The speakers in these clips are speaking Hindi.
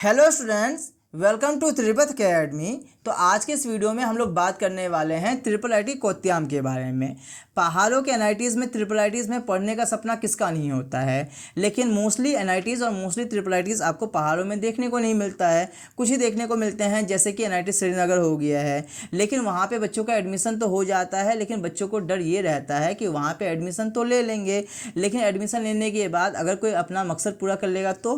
Hello students, welcome to Tripath academy. तो आज के इस वीडियो में हम लोग बात करने वाले हैं ट्रिपल आईटी कोत्याम के बारे में। पहाड़ों के एनआईटीज़ में ट्रिपल आईटीज़ में पढ़ने का सपना किसका नहीं होता है, लेकिन मोस्टली एनआईटीज़ और मोस्टली ट्रिपल आईटीज़ आपको पहाड़ों में देखने को नहीं मिलता है। कुछ ही देखने को मिलते हैं, जैसे कि एनआईटी श्रीनगर हो गया है, लेकिन वहाँ पे बच्चों का एडमिशन तो हो जाता है, लेकिन बच्चों को डर ये रहता है कि वहाँ पे एडमिशन तो ले लेंगे, लेकिन एडमिशन लेने के बाद अगर कोई अपना मकसद पूरा कर लेगा तो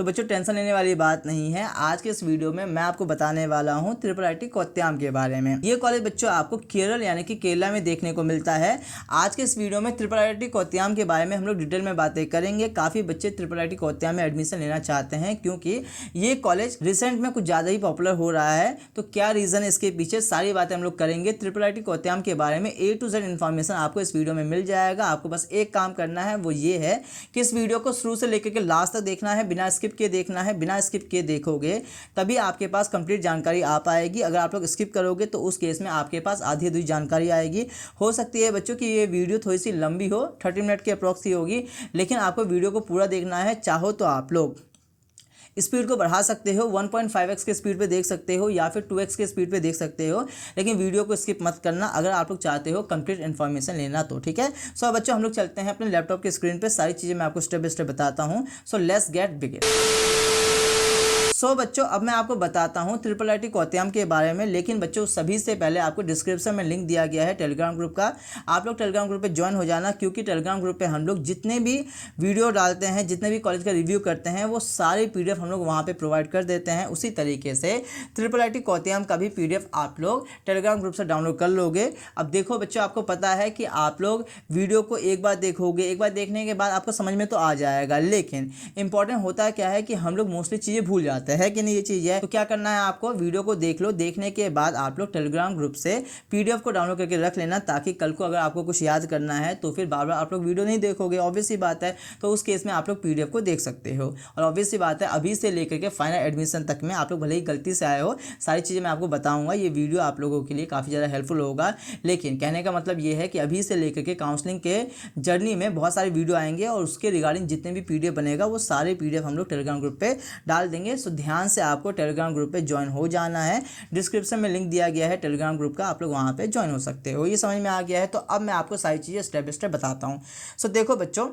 बच्चों टेंशन लेने वाली बात नहीं है। आज के इस वीडियो में मैं आपको बताने वाला हूँ ट्रिपल आईटी कोत्याम के बारे में। ये कॉलेज बच्चों आपको केरल यानी कि केरला में देखने को मिलता है। आज के इस वीडियो में ट्रिपल आईटी कोत्याम के बारे में हम लोग डिटेल में बातें करेंगे। काफ़ी बच्चे ट्रिपल आईटी कोत्याम में एडमिशन लेना चाहते हैं, क्योंकि ये कॉलेज रिसेंट में कुछ ज़्यादा ही पॉपुलर हो रहा है। तो क्या रीज़न है इसके पीछे, सारी बातें हम लोग करेंगे। ट्रिपल आईटी कोत्याम के बारे में A to Z इन्फॉर्मेशन आपको इस वीडियो में मिल जाएगा। आपको बस एक काम करना है, वो ये है कि इस वीडियो को शुरू से लेकर के लास्ट तक देखना है, बिना स्किप किए देखना है। बिना स्किप किए देखोगे तभी आपके पास कंप्लीट जानकारी आ पाएगी। अगर आप लोग स्किप करोगे तो उस केस में आपके पास आधी अधूरी जानकारी आएगी। हो सकती है बच्चों कि ये वीडियो थोड़ी सी लंबी हो, 30 मिनट के अप्रॉक्स ही होगी, लेकिन आपको वीडियो को पूरा देखना है। चाहो तो आप लोग स्पीड को बढ़ा सकते हो, 1.5x के स्पीड पे देख सकते हो या फिर 2x के स्पीड पे देख सकते हो, लेकिन वीडियो को स्किप मत करना अगर आप लोग चाहते हो कंप्लीट इन्फॉर्मेशन लेना तो, ठीक है। सो बच्चों हम लोग चलते हैं अपने लैपटॉप की स्क्रीन पे। सारी चीज़ें मैं आपको स्टेप बाय स्टेप बताता हूँ। So let's get begin. बच्चों अब मैं आपको बताता हूं ट्रिपल आईटी कोत्याम के बारे में, लेकिन बच्चों सभी से पहले आपको डिस्क्रिप्शन में लिंक दिया गया है टेलीग्राम ग्रुप का। आप लोग टेलीग्राम ग्रुप पे ज्वाइन हो जाना, क्योंकि टेलीग्राम ग्रुप पे हम लोग जितने भी वीडियो डालते हैं, जितने भी कॉलेज का रिव्यू करते हैं, वो सारे पीडीएफ हम लोग वहाँ पे प्रोवाइड कर देते हैं। उसी तरीके से ट्रिपल आईटी कोत्याम का भी पीडीएफ आप लोग टेलीग्राम ग्रुप से डाउनलोड कर लोगे। अब देखो बच्चों, आपको पता है कि आप लोग वीडियो को एक बार देखोगे, एक बार देखने के बाद आपको समझ में तो आ जाएगा, लेकिन इंपॉर्टेंट होता क्या है कि हम लोग मोस्टली चीज़ें भूल जाते हैं कि नहीं, ये चीज़ है। तो क्या करना है, आपको वीडियो को देख लो, देखने के बाद आप लोग टेलीग्राम ग्रुप से पीडीएफ को डाउनलोड करके रख लेना, ताकि कल को अगर आपको कुछ याद करना है तो फिर बार बार आप लोग वीडियो नहीं देखोगे, ऑब्वियस सी बात है। तो उस केस में आप लोग पीडीएफ को देख सकते हो। और ऑब्वियस सी बात है, अभी से लेकर के फाइनल एडमिशन तक में आप लोग भले ही गलती से आए हो, सारी चीज़ें मैं आपको बताऊंगा। ये वीडियो आप लोगों के लिए काफ़ी ज़्यादा हेल्पफुल होगा। लेकिन कहने का मतलब ये है कि अभी से लेकर के काउंसलिंग के जर्नी में बहुत सारे वीडियो आएंगे, और उसके रिगार्डिंग जितने भी पीडीएफ बनेगा वो सारे पीडीएफ हम लोग टेलीग्राम ग्रुप पे डाल देंगे। सो ध्यान से आपको टेलीग्राम ग्रुप पे ज्वाइन हो जाना है। डिस्क्रिप्शन में लिंक दिया गया है टेलीग्राम ग्रुप का, आप लोग वहाँ पे ज्वाइन हो सकते हो। ये समझ में आ गया है? तो अब मैं आपको सारी चीज़ें स्टेप बाय स्टेप बताता हूँ। सो देखो बच्चों,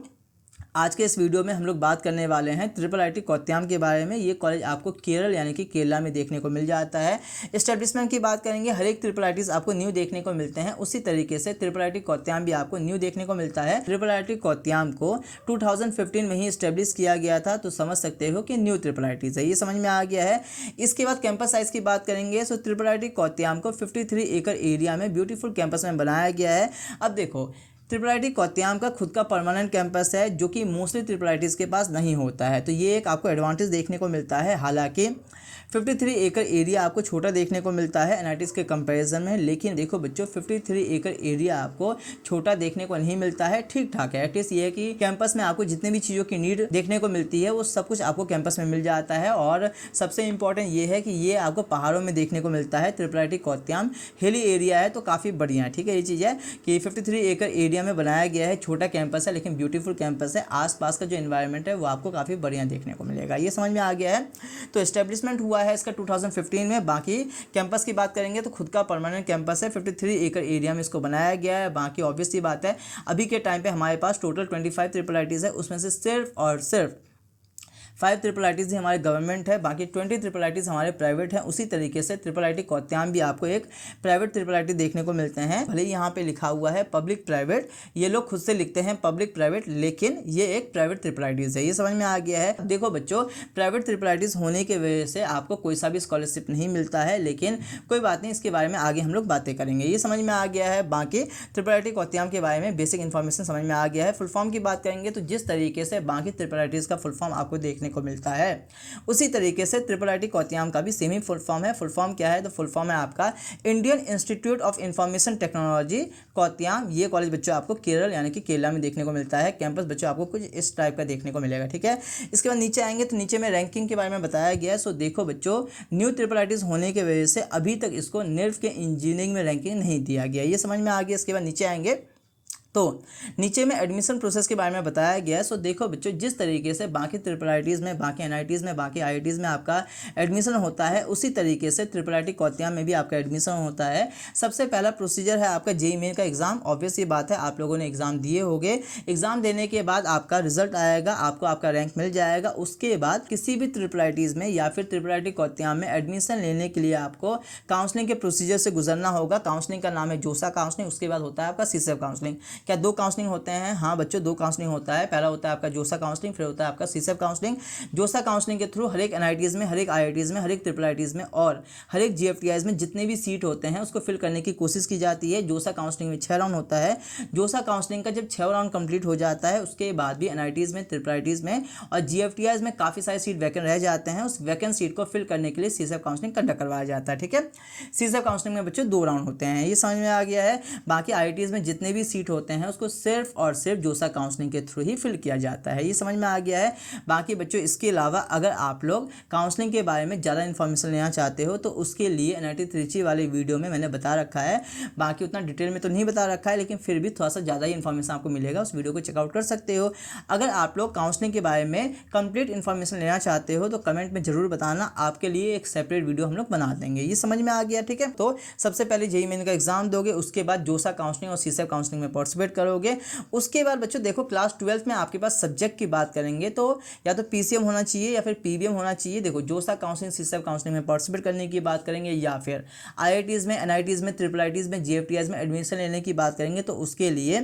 आज के इस वीडियो में हम लोग बात करने वाले हैं ट्रिपल आईटी कोत्याम के बारे में। ये कॉलेज आपको केरल यानी कि केरला में देखने को मिल जाता है। एस्टेब्लिशमेंट की बात करेंगे, हर एक ट्रिपल आईटीज आपको न्यू देखने को मिलते हैं, उसी तरीके से ट्रिपल आईटी कोत्याम भी आपको न्यू देखने को मिलता है। ट्रिपल आईटी कोत्याम को 2015 में ही एस्टेब्लिश किया गया था, तो समझ सकते हो कि न्यू ट्रिपल आईटीज है। ये समझ में आ गया है। इसके बाद कैंपस साइज की बात करेंगे, सो ट्रिपल आईटी कोत्याम को 53 एकड़ एरिया में ब्यूटीफुल कैंपस में बनाया गया है। अब देखो, ट्रिपल आईटी कोत्याम का खुद का परमानेंट कैंपस है, जो कि मोस्टली ट्रिपल आईटीज़ के पास नहीं होता है। तो ये एक आपको एडवांटेज देखने को मिलता है। हालांकि 53 एकड़ एरिया आपको छोटा देखने को मिलता है एनआईटीज़ के कंपैरिजन में, लेकिन देखो बच्चों, 53 एकड़ एरिया आपको छोटा देखने को नहीं मिलता है, ठीक ठाक है। एटलीस्ट ये है कि कैंपस में आपको जितने भी चीज़ों की नीड देखने को मिलती है, वो सब कुछ आपको कैंपस में मिल जाता है। और सबसे इंपॉर्टेंट ये है कि ये आपको पहाड़ों में देखने को मिलता है। ट्रिपल आईटी कोत्याम हिली एरिया है, तो काफ़ी बढ़िया है, ठीक है। ये चीज़ है कि 53 एकड़ एरिया में बनाया गया है, छोटा कैंपस है लेकिन ब्यूटीफुल कैंपस है। आसपास का जो एनवायरनमेंट है वो आपको काफ़ी बढ़िया देखने को मिलेगा। ये समझ में आ गया है। तो एस्टेब्लिशमेंट हुआ है इसका 2015 में। बाकी कैंपस की बात करेंगे तो खुद का परमानेंट कैंपस है, 53 एकड़ एरिया में इसको बनाया गया है। बाकी ऑब्वियस सी बात है, अभी के टाइम पे हमारे पास टोटल 25 ट्रिपल आईटीज़ है, उसमें से सिर्फ और सिर्फ 5 ट्रिपल आईटीज़ ही हमारे गवर्नमेंट है, बाकी 20 ट्रिपल आईटीज़ हमारे प्राइवेट हैं। उसी तरीके से ट्रिपल आईटी कोत्याम भी आपको एक प्राइवेट ट्रिपल आईटी देखने को मिलते हैं। भले ही यहाँ पे लिखा हुआ है पब्लिक प्राइवेट, ये लोग खुद से लिखते हैं पब्लिक प्राइवेट, लेकिन ये एक प्राइवेट ट्रिपल आईटीज़ है। ये समझ में आ गया है। देखो बच्चों, प्राइवेट ट्रिपल आईटीज़ होने की वजह से आपको कोई सा भी स्कॉलरशिप नहीं मिलता है, लेकिन कोई बात नहीं, इसके बारे में आगे हम लोग बातें करेंगे। ये समझ में आ गया है। बाकी ट्रिपल आईटी कोत्याम के बारे में बेसिक इन्फॉर्मेशन समझ में आ गया है। फुल फॉर्म की बात करेंगे तो जिस तरीके से बाकी ट्रिपल आईटीज़ का फुल फॉर्म आपको देखने को मिलता है, उसी तरीके से ट्रिपल आईटी कोत्याम का भी सेम ही फुल फॉर्म है। फुल फॉर्म क्या है? तो फुल फॉर्म है आपका Indian institute of information technology Kottayam. ये कॉलेज बच्चों आपको केरल यानी कि केरला में देखने को मिलता है। कैंपस बच्चों आपको कुछ इस टाइप का देखने को मिलेगा, ठीक है। इसके बाद नीचे आएंगे तो नीचे में रैंकिंग के बारे में बताया गया है। सो देखो बच्चों, न्यू ट्रिपल आईटीज होने की वजह से अभी तक इसको निफ्ट के इंजीनियरिंग में रैंकिंग नहीं दिया गया। ये समझ में आ गया। इसके बाद नीचे आएंगे तो नीचे में एडमिशन प्रोसेस के बारे में बताया गया है। सो देखो बच्चों, जिस तरीके से बाकी ट्रिपल आईटीज़ में, बाकी एनआईटीज़ में, बाकी आईआईटीज़ में आपका एडमिशन होता है, उसी तरीके से ट्रिपल आईटी कोत्याम में भी आपका एडमिशन होता है। सबसे पहला प्रोसीजर है आपका जेईई मेन का एग्जाम। ऑब्वियस ये बात है, आप लोगों ने एग्जाम दिए होंगे। एग्जाम देने के बाद आपका रिजल्ट आएगा, आपको आपका रैंक मिल जाएगा। उसके बाद किसी भी ट्रिपल आईटीज़ में या फिर ट्रिपल आईटी कोत्याम में एडमिशन लेने के लिए आपको काउंसलिंग के प्रोसीजर से गुजरना होगा। काउंसलिंग का नाम है जोसा काउंसलिंग। उसके बाद होता है आपका सीसेफ काउंसलिंग। क्या दो काउंसलिंग होते हैं? हाँ बच्चों, दो काउंसलिंग होता है। पहला होता है आपका जोसा काउंसलिंग, फिर होता है आपका सीसेफ काउंसलिंग। जोसा काउंसलिंग के थ्रू हर एक एनआईटीज़ में, हर एक आईआईटीज़ में, हर एक ट्रिपल आईटीज़ में और हर एक जीएफटीआईज़ में जितने भी सीट होते हैं उसको फिल करने की कोशिश की जाती है। जोसा काउंसलिंग में 6 राउंड होता है। जोसा काउंसलिंग का जब 6 राउंड कंप्लीट हो जाता है, उसके बाद भी एनआईटीज़ में, ट्रिपल आईटीज़ में और जीएफटीआईज़ में काफ़ी सारे सीट वैकेंट रह जाते हैं। उस वैकेंट सीट को फिल करने के लिए सीसेफ काउंसलिंग कंडक्ट करवाया जाता है। ठीक है, सीसेफ काउंसलिंग में बच्चों 2 राउंड होते हैं, ये समझ में आ गया है। बाकी आईआईटीज़ में जितने भी सीट होते हैं उसको सिर्फ और सिर्फ जोसा काउंसलिंग के थ्रू ही फिल किया जाता है, ये समझ में आ गया है। बाकी बच्चों इसके अलावा अगर आप लोग काउंसलिंग के बारे में ज़्यादा इन्फॉर्मेशन लेना चाहते हो तो उसके लिए एनआईटी त्रिची वाले वीडियो में मैंने बता रखा है। बाकी उतना डिटेल में तो नहीं बता रखा है, लेकिन फिर भी थोड़ा सा ज़्यादा ही इन्फॉर्मेशन आपको मिलेगा, उस वीडियो को चेकआउट कर सकते हो। अगर आप लोग काउंसलिंग के बारे में कंप्लीट इन्फॉर्मेशन लेना चाहते हो तो कमेंट में जरूर बताना, आपके लिए एक सेपरेट वीडियो हम लोग बना देंगे, ये समझ में आ गया। ठीक है, तो सबसे पहले जेईई मेन का एग्जाम दोगे, उसके बाद जोसा काउंसलिंग और सीसेफ काउंसलिंग में पार्टिसिपेट करोगे। उसके बाद बच्चों देखो, क्लास 12th में आपके पास सब्जेक्ट की बात करेंगे तो या तो पीसीएम होना चाहिए या फिर पीबीएम होना चाहिए। देखो, जोसा काउंसलिंग, सीसेफ काउंसलिंग में पार्टिसिपेट करने की बात करेंगे या फिर आईआईटीज़ में, एनआईटीज़ में, ट्रिपल आईटीज़ में, जीएफटीआईज़ में एडमिशन लेने की बात करेंगे तो उसके लिए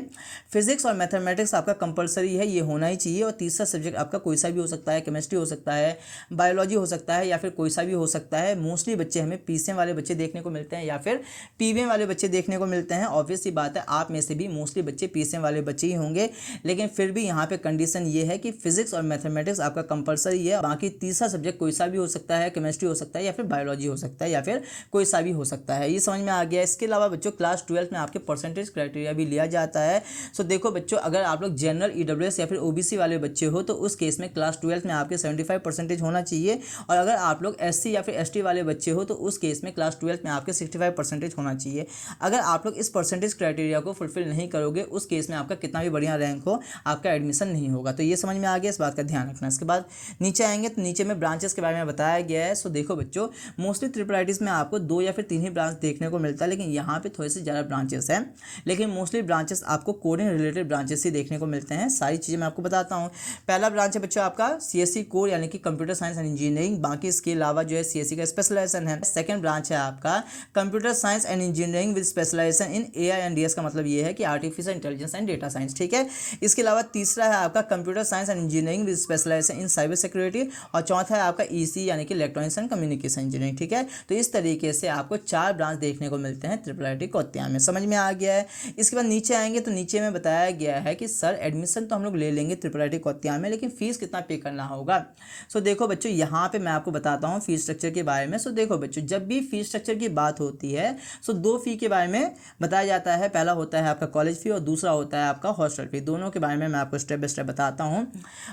फिजिक्स और मैथमेटिक्स आपका कंपलसरी है, ये होना ही चाहिए। और तीसरा सब्जेक्ट आपका कोई सा भी हो सकता है, केमिस्ट्री हो सकता है, बायोलॉजी हो सकता है या फिर कोई सा भी हो सकता है। मोस्टली बच्चे हमें पीसीएम वाले बच्चे देखने को मिलते हैं या फिर पीबीएम वाले बच्चे देखने को मिलते हैं। ऑब्वियस सी बात है, आप में से भी मोस्टली बच्चे पीसीएम वाले बच्चे ही होंगे, लेकिन फिर भी यहाँ पे कंडीशन ये है कि फिजिक्स और मैथमेटिक्स आपका कंपलसरी है। बाकी तीसरा सब्जेक्ट कोई सा भी हो सकता है, केमिस्ट्री हो सकता है या फिर बायोलॉजी हो सकता है या फिर कोई सा भी हो सकता है, ये समझ में आ गया। इसके अलावा बच्चों क्लास 12 में आपके परसेंटेज क्राइटेरिया भी लिया जाता है। सो देखो बच्चों, अगर आप लोग जनरल, ईडब्ल्यूएस या फिर ओबीसी वाले बच्चे हो तो उस केस में क्लास 12 में आपके 75% होना चाहिए। और अगर आप लोग एससी या फिर एसटी वाले बच्चे हो तो उस केस में क्लास 12 में आपके 65% होना चाहिए। अगर आप लोग इस परसेंटेज क्राइटेरिया को फुलफिल नहीं करोगे, उस केस में आपका कितना भी बढ़िया रैंक हो, आपका एडमिशन नहीं होगा। तो ये समझ में आ गया, इस बात का ध्यान रखना। इसके बाद नीचे आएंगे तो नीचे में ब्रांचेस के बारे में बताया गया है। सो देखो बच्चों, मोस्टली ट्रिपल आईटीज़ में आपको 2 या फिर 3 ही ब्रांच देखने को मिलता है, लेकिन यहाँ पे थोड़े से ज़्यादा ब्रांचेस हैं। लेकिन मोस्टली ब्रांचेस आपको कोडिंग रिलेटेड ब्रांचेस ही देखने को मिलते हैं। सारी चीज़ें मैं आपको बताता हूँ। पहला ब्रांच है बच्चों आपका सीएससी कोर, यानी कि कंप्यूटर साइंस एंड इंजीनियरिंग। बाकी इसके अलावा जो है सीएससी का स्पेशलाइजेशन है। सेकंड ब्रांच है आपका computer science and engineering with specialisation in AI and DS, का मतलब ये है कि artificial intelligence and data science. ठीक है, इसके अलावा तीसरा है आपका computer science and engineering with specialisation in cyber security और चौथा है आपका ईसी यानी कि इलेक्ट्रॉनिक्स एंड कम्युनिकेशन इंजीनियरिंग। ठीक है, तो इस तरीके से आपको 4 ब्रांच देखने को मिलते हैं ट्रिपल आईटी कोत्याम में, समझ में आ गया है। इसके बाद नीचे आएंगे तो नीचे में बताया गया है कि सर एडमिशन तो हम लोग ले लेंगे ट्रिपल आईटी कोत्याम में, लेकिन फीस कितना पे करना होगा। सो देखो बच्चों, यहाँ पे मैं आपको बताता हूँ फीस स्ट्रक्चर के बारे में। सो देखो बच्चों, जब भी फीस स्ट्रक्चर की बात होती है सो 2 फी के बारे में बताया जाता है। पहला होता है आपका कॉलेज फी और दूसरा होता है आपका हॉस्टल फी। दोनों के बारे में मैं आपको स्टेप बाय स्टेप बताता हूँ।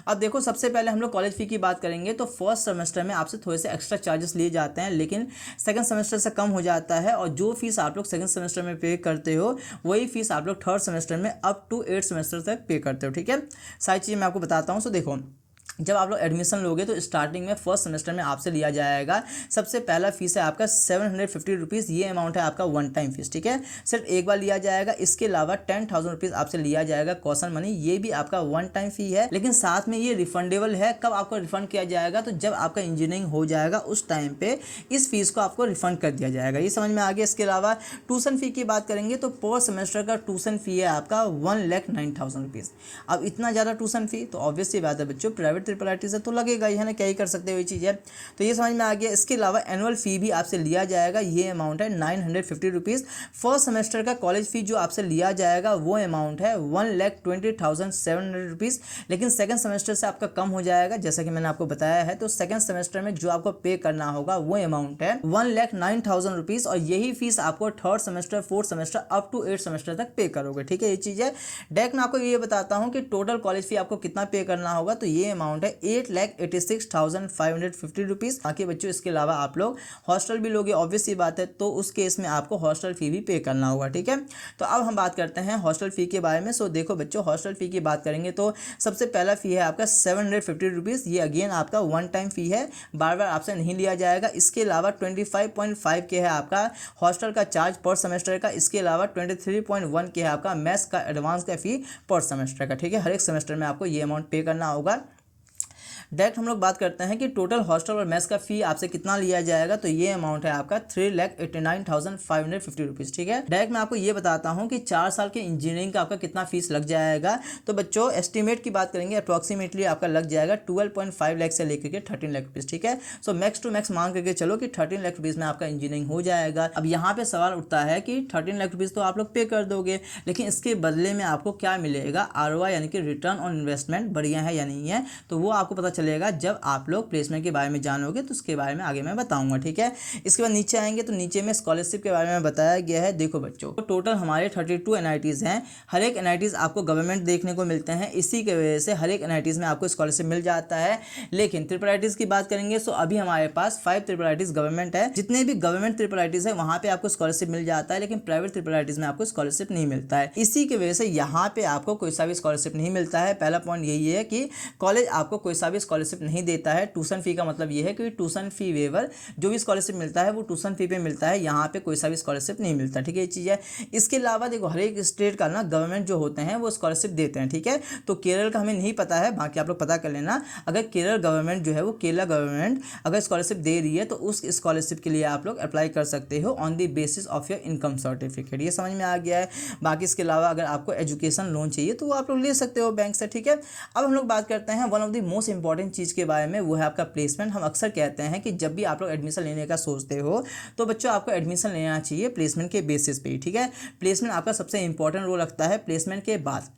अब देखो, सबसे पहले हम लोग कॉलेज फी की बात करेंगे तो फर्स्ट सेमेस्टर में आपसे थोड़े से एक्स्ट्रा चार्जेस लिए जाते हैं, लेकिन सेकंड सेमेस्टर से कम हो जाता है। और जो फीस आप लोग सेकंड सेमेस्टर में पे करते हो वही फीस आप लोग थर्ड सेमेस्टर में अप टू 8 सेमेस्टर तक पे करते हो। ठीक है, सारी चीज़ें मैं आपको बताता हूँ। सो देखो, जब आप लोग एडमिशन लोगे तो स्टार्टिंग में फर्स्ट सेमेस्टर में आपसे लिया जाएगा, सबसे पहला फीस है आपका 750 रुपीज़। ये अमाउंट है आपका वन टाइम फीस। ठीक है, सिर्फ एक बार लिया जाएगा। इसके अलावा 10,000 रुपीज़ आपसे लिया जाएगा कॉशन मनी, ये भी आपका वन टाइम फी है, लेकिन साथ में ये रिफंडेबल है। कब आपको रिफंड किया जाएगा, तो जब आपका इंजीनियरिंग हो जाएगा उस टाइम पे इस फीस को आपको रिफंड कर दिया जाएगा, ये समझ में आ गया। इसके अलावा ट्यूशन फी की बात करेंगे तो पर सेमेस्टर का ट्यूशन फी है आपका 1,09,000 रुपीज़। अब इतना ज़्यादा ट्यूशन फी तो ऑब्वियस सी बात है बच्चों, प्राइवेट ट्रिपल आईटी से तो लगेगा ही है ना, क्या ही कर सकते हो ये चीज़ है, तो ये समझ में आ गया। इसके अलावा एनुअल फी भी आपसे लिया जाएगा, ये अमाउंट है 950 रुपीज़। फर्स्ट सेमेस्टर का कॉलेज फी जो आपसे लिया जाएगा वो अमाउंट है 1,20,700 रुपीज़, लेकिन सेकंड सेमेस्टर से आपका कम हो जाएगा, जैसा कि मैंने आपको बताया है। तो सेकंड सेमेस्टर में जो आपको पे करना होगा वो अमाउंट है 1,09,000 रुपीज़, और यही फीस आपको third semester, fourth semester up to 8 semester तक पे करोगे। ठीक है, ये चीज़ है। डायरेक्ट मैं आपको ये बताता हूँ कि टोटल कॉलेज फी आपको कितना पे करना होगा, तो ये अमाउंट अमाउंट है 8,86,550 रुपीज़। बाकी बच्चों इसके अलावा आप लोग हॉस्टल भी लोगे, ऑब्वियस सी बात है, तो उस केस में आपको हॉस्टल फ़ी भी पे करना होगा, ठीक है। तो अब हम बात करते हैं हॉस्टल फ़ी के बारे में। सो देखो बच्चों, हॉस्टल फ़ी की बात करेंगे तो सबसे पहला फ़ी है आपका 750 रुपीज़। ये अगेन आपका वन टाइम फ़ी है, बार बार आपसे नहीं लिया जाएगा। इसके अलावा 25.5 के है आपका हॉस्टल का चार्ज पर सेमेस्टर का। इसके अलावा 23.1 के है आपका मेस का एडवांस का फ़ी पर सेमेस्टर का, ठीक है। हर एक सेमेस्टर में आपको ये अमाउंट पे करना होगा। डायरेक्ट हम लोग बात करते हैं कि टोटल हॉस्टल और मेस का फ़ी आपसे कितना लिया जाएगा, तो ये अमाउंट है आपका 3,89,550 रुपीज़, ठीक है। डायरेक्ट मैं आपको ये बताता हूँ कि 4 साल के इंजीनियरिंग का आपका कितना फीस लग जाएगा। तो बच्चों एस्टिमेट की बात करेंगे, अप्रॉक्सीमेटली आपका लग जाएगा 12.5 लाख से लेकर के 13 लाख रुपीज़, ठीक है। सो मैक्स टू मैक्स मान करके चलो कि 13 लाख रुपीज़ में आपका इंजीनियरिंग हो जाएगा। अब यहाँ पे सवाल उठता है कि 13 लाख रुपीज़ तो आप लोग पे कर दोगे, लेकिन इसके बदले में आपको क्या मिलेगा, ROI यानी कि रिटर्न ऑन इन्वेस्टमेंट बढ़िया है या नहीं है, तो वो आपको पता चलेगा जब आप लोग प्लेसमेंट के बारे में जानोगे, तो उसके बारे में आगे मैं बताऊंगा, ठीक है। इसके बाद नीचे आएंगे तो नीचे में स्कॉलरशिप के बारे में बताया गया है। देखो बच्चों, तो टोटल हमारे 32 NITs हैं। हर एक NITs आपको गवर्नमेंट देखने को मिलते हैं, इसी की वजह से हर एक NITs में आपको स्कॉलरशिप मिल जाता है। लेकिन IIITs की बात करेंगे तो अभी हमारे पास 5 IIITs गवर्नमेंट है। जितने भी गवर्नमेंट IIITs है वहाँ पे आपको स्कॉलरशिप मिल जाता है, लेकिन प्राइवेट IIITs में आपको स्कॉलरशिप नहीं मिलता है। इसी की वजह से यहाँ पे आपको कोई सा भी स्कॉलरशिप नहीं मिलता है। पहला पॉइंट यही है कि कॉलेज आपको कोई सा भी स्कॉलरशिप नहीं देता है। ट्यूशन फी का मतलब ये है कि ट्यूशन फी वेवर, जो भी स्कॉलरशिप मिलता है वो ट्यूशन फी पे मिलता है, यहाँ पे कोई सा भी स्कॉलरशिप नहीं मिलता, ठीक है। ये चीज़ है। इसके अलावा देखो हर एक स्टेट का ना गवर्नमेंट जो होते हैं वो स्कॉलरशिप देते हैं, ठीक है। तो केरल का हमें नहीं पता है, बाकी आप लोग पता कर लेना। अगर केरल गवर्नमेंट जो है वो केरला गवर्नमेंट अगर स्कॉलरशिप दे रही है तो उस स्कॉलरशिप के लिए आप लोग अप्लाई कर सकते हो on the basis of your income certificate. ये समझ में आ गया है। बाकी इसके अलावा अगर आपको एजुकेशन लोन चाहिए तो वो आप लोग ले सकते हो बैंक से, ठीक है। अब हम लोग बात करते हैं one of the most important चीज़ के बारे में, वो है आपका प्लेसमेंट। हम अक्सर कहते हैं कि जब भी आप लोग एडमिशन लेने का सोचते हो तो बच्चों आपको एडमिशन लेना चाहिए प्लेसमेंट के बेसिस पे ही, ठीक है। प्लेसमेंट आपका सबसे इंपॉर्टेंट रोल रखता है। प्लेसमेंट के बाद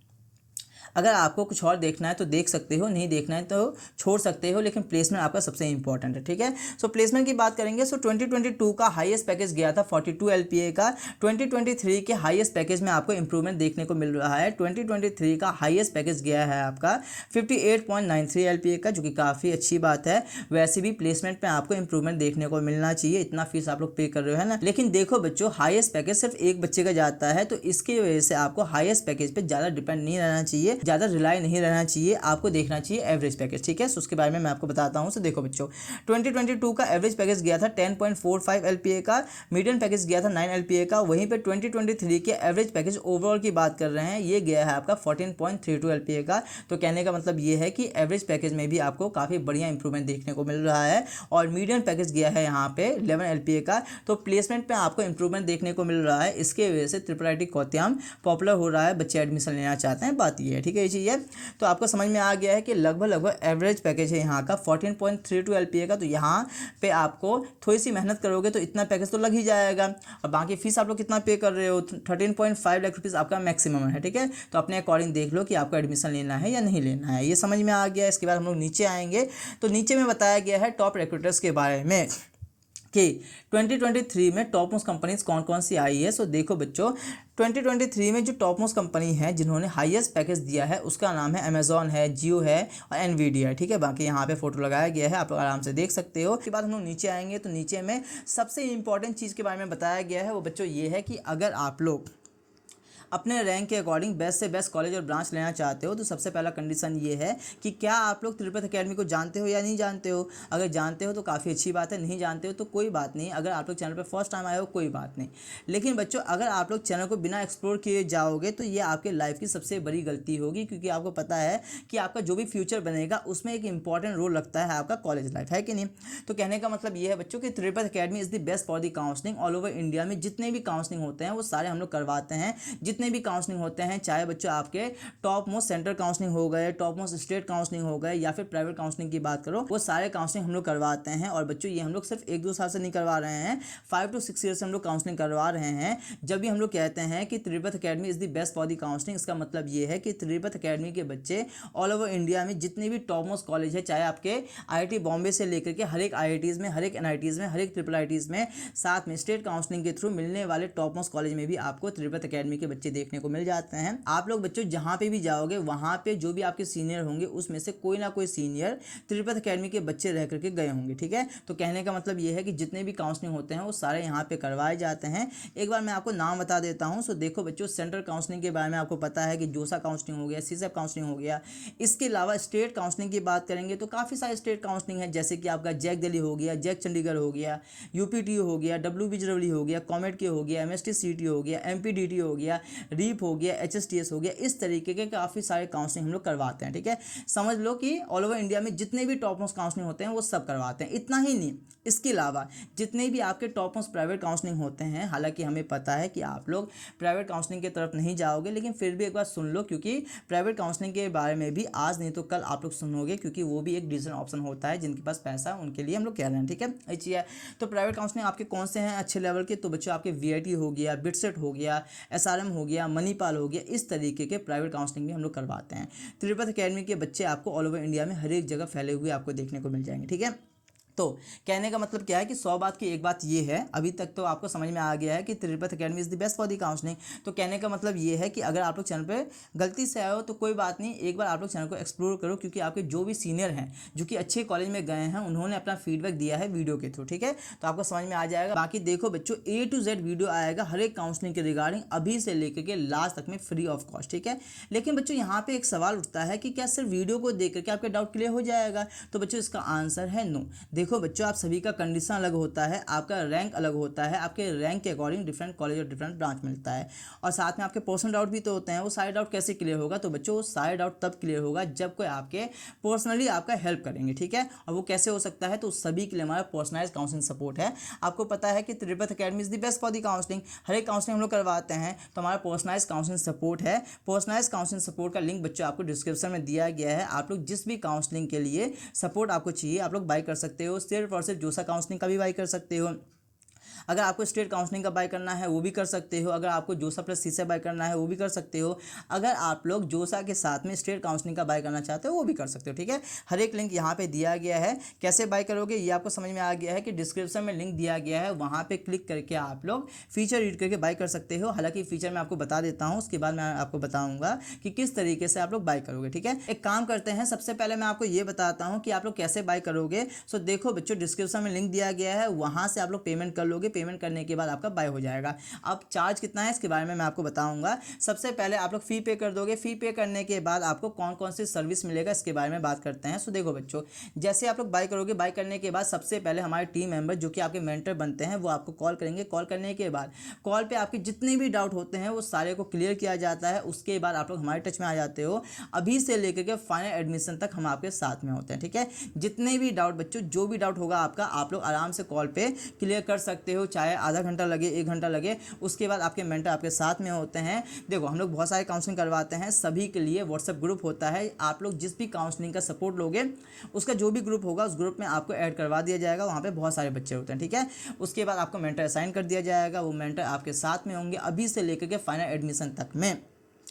अगर आपको कुछ और देखना है तो देख सकते हो, नहीं देखना है तो छोड़ सकते हो, लेकिन प्लेसमेंट आपका सबसे इंपॉर्टेंट है, ठीक है। सो प्लेसमेंट की बात करेंगे। सो 2022 का हाईएस्ट पैकेज गया था 42 LPA का। 2023 के हाईएस्ट पैकेज में आपको इंप्रूवमेंट देखने को मिल रहा है। 2023 का हाईएस्ट पैकेज गया है आपका 58.93 LPA का, जो कि काफ़ी अच्छी बात है। वैसे भी प्लेसमेंट में आपको इंप्रूवमेंट देखने को मिलना चाहिए, इतना फीस आप लोग पे कर रहे हो, है ना। लेकिन देखो बच्चों, हाईएस्ट पैकेज सिर्फ एक बच्चे का जाता है, तो इसकी वजह से आपको हाईएस्ट पैकेज पे ज़्यादा डिपेंड नहीं रहना चाहिए, ज़्यादा रिलाई नहीं रहना चाहिए। आपको देखना चाहिए एवरेज पैकेज, ठीक है। सो उसके बारे में मैं आपको बताता हूँ। सो देखो बच्चों, 2022 का एवरेज पैकेज गया था 10.45 LPA का, मीडियन पैकेज गया था 9 LPA का। वहीं पे 2023 के एवरेज पैकेज ओवरऑल की बात कर रहे हैं, ये गया है आपका 14.32 LPA का। तो कहने का मतलब ये है कि एवरेज पैकेज में भी आपको काफ़ी बढ़िया इंप्रूवमेंट देखने को मिल रहा है। और मीडियन पैकेज गया है यहाँ पे 11 LPA का। तो प्लेसमेंट पे आपको इंप्रूवमेंट देखने को मिल रहा है। इसके वजह से IIIT कोट्याम पॉपुलर हो रहा है, बच्चे एडमिशन लेना चाहते हैं, बात ये है, ठीक है। ये चीज़ है। तो आपको समझ में आ गया है कि लगभग एवरेज पैकेज है यहाँ का 14.32 LPA का। तो यहाँ पे आपको थोड़ी सी मेहनत करोगे तो इतना पैकेज तो लग ही जाएगा। और बाकी फीस आप लोग कितना पे कर रहे हो, 13.5 लाख रुपीज़ आपका मैक्सिमम है, ठीक है। तो अपने अकॉर्डिंग देख लो कि आपको एडमिशन लेना है या नहीं लेना है, ये समझ में आ गया। इसके बाद हम लोग नीचे आएंगे तो नीचे में बताया गया है टॉप रिक्रूटर्स के बारे में कि 2023 में टॉप मोस्ट कंपनीज कौन कौन सी आई है। सो देखो बच्चों, 2023 में जो टॉप मोस्ट कंपनी है जिन्होंने हाईएस्ट पैकेज दिया है उसका नाम है अमेजॉन है, जियो है और एनवीडिया, ठीक है। बाकी यहाँ पे फोटो लगाया गया है, आप लोग आराम से देख सकते हो। उसके बाद हम लोग नीचे आएंगे तो नीचे में सबसे इंपॉर्टेंट चीज़ के बारे में बताया गया है, वो बच्चों ये है कि अगर आप लोग अपने रैंक के अकॉर्डिंग बेस्ट से बेस्ट कॉलेज और ब्रांच लेना चाहते हो तो सबसे पहला कंडीशन ये है कि क्या आप लोग तिरुपति अकेडमी को जानते हो या नहीं जानते हो। अगर जानते हो तो काफ़ी अच्छी बात है, नहीं जानते हो तो कोई बात नहीं। अगर आप लोग चैनल पर फर्स्ट टाइम आए हो कोई बात नहीं। लेकिन बच्चों, अगर आप लोग चैनल को बिना एक्सप्लोर किए जाओगे तो ये आपके लाइफ की सबसे बड़ी गलती होगी, क्योंकि आपको पता है कि आपका जो भी फ्यूचर बनेगा उसमें एक इंपॉर्टेंट रोल लगता है आपका कॉलेज लाइफ, है कि नहीं। तो कहने का मतलब ये है बच्चों कि Tirupati academy is the best for the counselling all over India में। जितने भी काउंसलिंग होते हैं वो सारे हम लोग करवाते हैं। जितने भी काउंसलिंग होते हैं, चाहे बच्चों आपके टॉप मोस्ट सेंट्रल काउंसलिंग हो गए, टॉप मोस्ट स्टेट काउंसलिंग हो गए, या फिर प्राइवेट काउंसलिंग की बात करो, वो सारे काउंसलिंग हम लोग करवाते हैं। और बच्चों ये हम लोग सिर्फ 1-2 साल से नहीं करवा रहे हैं, 5 to 6 ईयर से हम लोग काउंसलिंग करवा रहे हैं। जब भी हम लोग कहते हैं कि Tirupati academy is the best for the counselling, इसका मतलब ये है कि तिरुपति अकेडमी के बच्चे ऑल ओवर इंडिया में जितने भी टॉप मोस्ट कॉलेज है, चाहे आपके IIT बॉम्बे से लेकर के हर एक IITs में, हर एक NITs में, हर एक IIITs में, साथ में स्टेट काउंसलिंग के थ्रू मिलने वाले टॉप मोस्ट कॉलेज में भी आपको तिरुपति अकेडमी के बच्चे बच्चे देखने को मिल जाते हैं। आप लोग बच्चों जहाँ पे भी जाओगे वहाँ पे जो भी आपके सीनियर होंगे उसमें से कोई ना कोई सीनियर तिरुपति अकेडमी के बच्चे रह करके गए होंगे, ठीक है। तो कहने का मतलब ये है कि जितने भी काउंसलिंग होते हैं वो सारे यहाँ पे करवाए जाते हैं। एक बार मैं आपको नाम बता देता हूँ। सो देखो बच्चों, सेंट्रल काउंसलिंग के बारे में आपको पता है कि जोसा काउंसलिंग हो गया, सीसेप काउंसलिंग हो गया। इसके अलावा स्टेट काउंसलिंग की बात करेंगे तो काफ़ी सारे स्टेट काउंसलिंग है, जैसे कि आपका जैक दिल्ली हो गया, जैक चंडीगढ़ हो गया, यूपीटीयू हो गया, WBJW हो गया, कॉमेट के हो गया, MSTCT हो गया, MPDT हो गया, रीप हो गया, HSTS हो गया। इस तरीके के काफ़ी सारे काउंसलिंग हम लोग करवाते हैं, ठीक है। समझ लो कि ऑल ओवर इंडिया में जितने भी टॉप मोस्ट काउंसलिंग होते हैं वो सब करवाते हैं। इतना ही नहीं, इसके अलावा जितने भी आपके टॉप मोस्ट प्राइवेट काउंसलिंग होते हैं, हालांकि हमें पता है कि आप लोग प्राइवेट काउंसलिंग की तरफ नहीं जाओगे, लेकिन फिर भी एक बार सुन लो, क्योंकि प्राइवेट काउंसलिंग के बारे में भी आज नहीं तो कल आप लोग सुनोगे, क्योंकि वो भी एक डिसीजन ऑप्शन होता है। जिनके पास पैसा है उनके लिए हम लोग कह रहे हैं, ठीक है। अच्छी है। तो प्राइवेट काउंसलिंग आपके कौन से हैं अच्छे लेवल के? तो बच्चों आपके VIT हो गया, बिटसेट हो गया, SRM हो गया, मणिपाल हो गया। इस तरीके के प्राइवेट काउंसलिंग भी हम लोग करवाते हैं। तिरुपति अकेडमी के बच्चे आपको ऑल ओवर इंडिया में हर एक जगह फैले हुए आपको देखने को मिल जाएंगे, ठीक है। तो कहने का मतलब क्या है कि 100 बात की एक बात ये है, अभी तक तो आपको समझ में आ गया है कि Tirupati academy is the best for the counselling. तो कहने का मतलब ये है कि अगर आप लोग चैनल पे गलती से आए हो तो कोई बात नहीं, एक बार आप लोग चैनल को एक्सप्लोर करो, क्योंकि आपके जो भी सीनियर हैं जो कि अच्छे कॉलेज में गए हैं उन्होंने अपना फीडबैक दिया है वीडियो के थ्रू, ठीक है। तो आपको समझ में आ जाएगा। बाकी देखो बच्चों, A to Z वीडियो आएगा हर एक काउंसलिंग के रिगार्डिंग, अभी से लेकर के लास्ट तक में फ्री ऑफ कॉस्ट, ठीक है। लेकिन बच्चों यहाँ पे एक सवाल उठता है कि क्या सिर्फ वीडियो को देख करके आपके डाउट क्लियर हो जाएगा? तो बच्चों इसका आंसर है नो। देखो बच्चों, आप सभी का कंडीशन अलग होता है, आपका रैंक अलग होता है, आपके रैंक के अकॉर्डिंग डिफरेंट कॉलेज और डिफरेंट ब्रांच मिलता है, और साथ में आपके पर्सनल डाउट भी तो होते हैं। वो सारे डाउट कैसे क्लियर होगा? तो बच्चों वो सारे डाउट तब क्लियर होगा जब कोई आपके पर्सनली आपका हेल्प करेंगे, ठीक है। और वो कैसे हो सकता है? तो सभी के लिए हमारा पर्सनलाइज काउंसलिंग सपोर्ट है। आपको पता है कि Tirupati academy is the best for the counselling, हर एक काउंसलिंग हम लोग करवाते हैं, तो हमारा पर्सनलाइज काउंसलिंग सपोर्ट है। पर्सनलाइज काउंसलिंग सपोर्ट का लिंक बच्चों आपको डिस्क्रिप्शन में दिया गया है। आप लोग जिस भी काउंसलिंग के लिए सपोर्ट आपको चाहिए आप लोग बाय कर सकते हो। सिर्फ और सिर्फ जोसा काउंसलिंग का भी बाय कर सकते हो। अगर आपको स्टेट काउंसलिंग का बाय करना है वो भी कर सकते हो। अगर आपको जोसा प्लस सीसे बाय करना है वो भी कर सकते हो। अगर आप लोग जोसा के साथ में स्टेट काउंसलिंग का बाय करना चाहते हो वो भी कर सकते हो, ठीक है। हर एक लिंक यहाँ पे दिया गया है। कैसे बाय करोगे ये आपको समझ में आ गया है कि डिस्क्रिप्शन में लिंक दिया गया है, वहाँ पे क्लिक करके आप लोग फीचर रीड करके बाय कर सकते हो। हालांकि फीचर मैं आपको बता देता हूँ, उसके बाद मैं आपको बताऊँगा कि किस तरीके से आप लोग बाय करोगे, ठीक है। एक काम करते हैं, सबसे पहले मैं आपको ये बताता हूँ कि आप लोग कैसे बाय करोगे। सो देखो बच्चों, डिस्क्रिप्शन में लिंक दिया गया है, वहाँ से आप लोग पेमेंट कर लोगे। पेमेंट करने के बाद आपका बाय हो जाएगा। अब चार्ज कितना है इसके बारे में मैं आपको बताऊंगा। सबसे पहले आप लोग फी पे कर दोगे। फी पे करने के बाद आपको कौन कौन सी सर्विस मिलेगा इसके बारे में बात करते हैं। सो देखो बच्चों, जैसे आप लोग बाय करोगे, बाय करने के बाद सबसे पहले हमारे टीम मेंबर जो कि आपके मेंटर बनते हैं वो आपको कॉल करेंगे। कॉल करने के बाद कॉल पे आपके जितने भी डाउट होते हैं वो सारे को क्लियर किया जाता है। उसके बाद आप लोग हमारे टच में आ जाते हो। अभी से लेकर के फाइनल एडमिशन तक हम आपके साथ में होते हैं, ठीक है। जितने भी डाउट बच्चों, जो भी डाउट होगा आपका, आप लोग आराम से कॉल पे क्लियर कर सकते हो, चाहे आधा घंटा लगे, 1 घंटा लगे। उसके बाद आपके मेंटर आपके साथ में होते हैं। देखो हम लोग बहुत सारे काउंसलिंग करवाते हैं, सभी के लिए व्हाट्सएप ग्रुप होता है। आप लोग जिस भी काउंसलिंग का सपोर्ट लोगे उसका जो भी ग्रुप होगा उस ग्रुप में आपको ऐड करवा दिया जाएगा। वहाँ पे बहुत सारे बच्चे होते हैं, ठीक है। उसके बाद आपको मेंटर असाइन कर दिया जाएगा। वो मेंटर आपके साथ में होंगे अभी से लेकर के फाइनल एडमिशन तक में,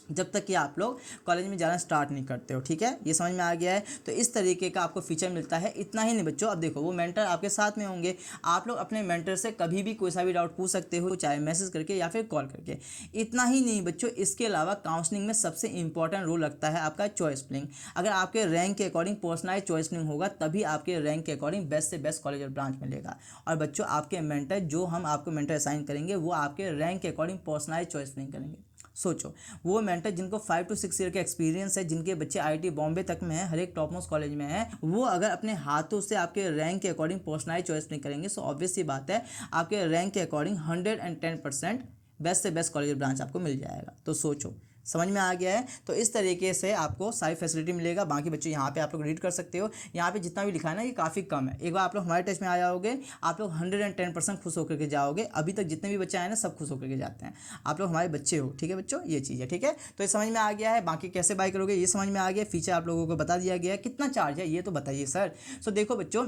जब तक कि आप लोग कॉलेज में जाना स्टार्ट नहीं करते हो, ठीक है। ये समझ में आ गया है। तो इस तरीके का आपको फीचर मिलता है। इतना ही नहीं बच्चों, अब देखो वो मेंटर आपके साथ में होंगे। आप लोग अपने मेंटर से कभी भी कोई सा भी डाउट पूछ सकते हो, चाहे मैसेज करके या फिर कॉल करके। इतना ही नहीं बच्चों, इसके अलावा काउंसलिंग में सबसे इंपॉर्टेंट रोल लगता है आपका चॉइस फिलिंग। अगर आपके रैंक के अकॉर्डिंग पर्सनलाइज चॉइस फिलिंग होगा तभी आपके रैंक के अकॉर्डिंग बेस्ट से बेस्ट कॉलेज और ब्रांच मिलेगा। और बच्चों आपके मेंटर, जो हम आपको मेंटर असाइन करेंगे, वो आपके रैंक के अकॉर्डिंग पर्सनलाइज चॉइस फिलिंग करेंगे। सोचो, वो मेंटर जिनको 5 to 6 ईयर का एक्सपीरियंस है, जिनके बच्चे IIT बॉम्बे तक में है, हर एक टॉप मोस्ट कॉलेज में है, वो अगर अपने हाथों से आपके रैंक के अकॉर्डिंग पर्सनलाइज चॉइस नहीं करेंगे, सो ऑब्वियस सी बात है आपके रैंक के अकॉर्डिंग 110% बेस्ट से बेस्ट कॉलेज ब्रांच आपको मिल जाएगा। तो सोचो, समझ में आ गया है। तो इस तरीके से आपको सारी फैसिलिटी मिलेगा। बाकी बच्चों यहाँ पे आप लोग रीड कर सकते हो। यहाँ पे जितना भी लिखा है ना ये काफ़ी कम है। एक बार आप लोग हमारे टच में आ जाओगे, आप लोग 110% खुश होकर के जाओगे। अभी तक जितने भी बच्चे आए ना सब खुश होकर के जाते हैं। आप लोग हमारे बच्चे हो, ठीक है बच्चों, ये चीज़ है, ठीक है। तो ये समझ में आ गया है। बाकी कैसे बाय करोगे ये समझ में आ गया। फीचर आप लोगों को बता दिया गया है। कितना चार्ज है ये तो बताइए सर। सो देखो बच्चों,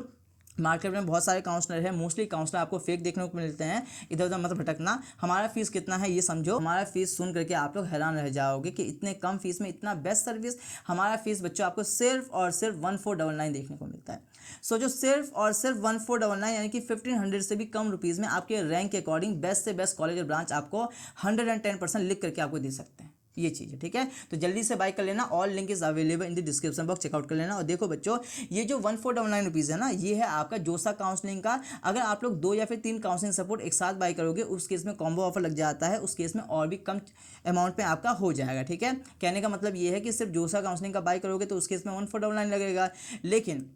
मार्केट में बहुत सारे काउंसलर हैं, मोस्टली काउंसलर आपको फेक देखने को मिलते हैं। इधर उधर मत भटकना। हमारा फीस कितना है ये समझो। हमारा फीस सुन करके आप लोग हैरान रह जाओगे कि इतने कम फीस में इतना बेस्ट सर्विस। हमारा फीस बच्चों आपको सिर्फ और सिर्फ 1499 देखने को मिलता है। सो जो सिर्फ और सिर्फ 1499 यानी कि 1500 से भी कम रुपीज़ में आपके रैंक के अकॉर्डिंग बेस्ट से बेस्ट कॉलेज और ब्रांच आपको 110% लिख करके आपको दे सकते हैं। ये चीज़ है, ठीक है। तो जल्दी से बाय कर लेना, all link is available in the description box, check out कर लेना। और देखो बच्चों, ये जो 1499 रुपीज़ है ना, ये है आपका जोसा काउंसलिंग का। अगर आप लोग 2 या फिर 3 काउंसलिंग सपोर्ट एक साथ बाय करोगे, उस केस में कॉम्बो ऑफर लग जाता है, उस केस में और भी कम अमाउंट पे आपका हो जाएगा, ठीक है। कहने का मतलब ये है कि सिर्फ जोसा काउंसलिंग का बाय करोगे तो उस केस में 1499 लगेगा, लेकिन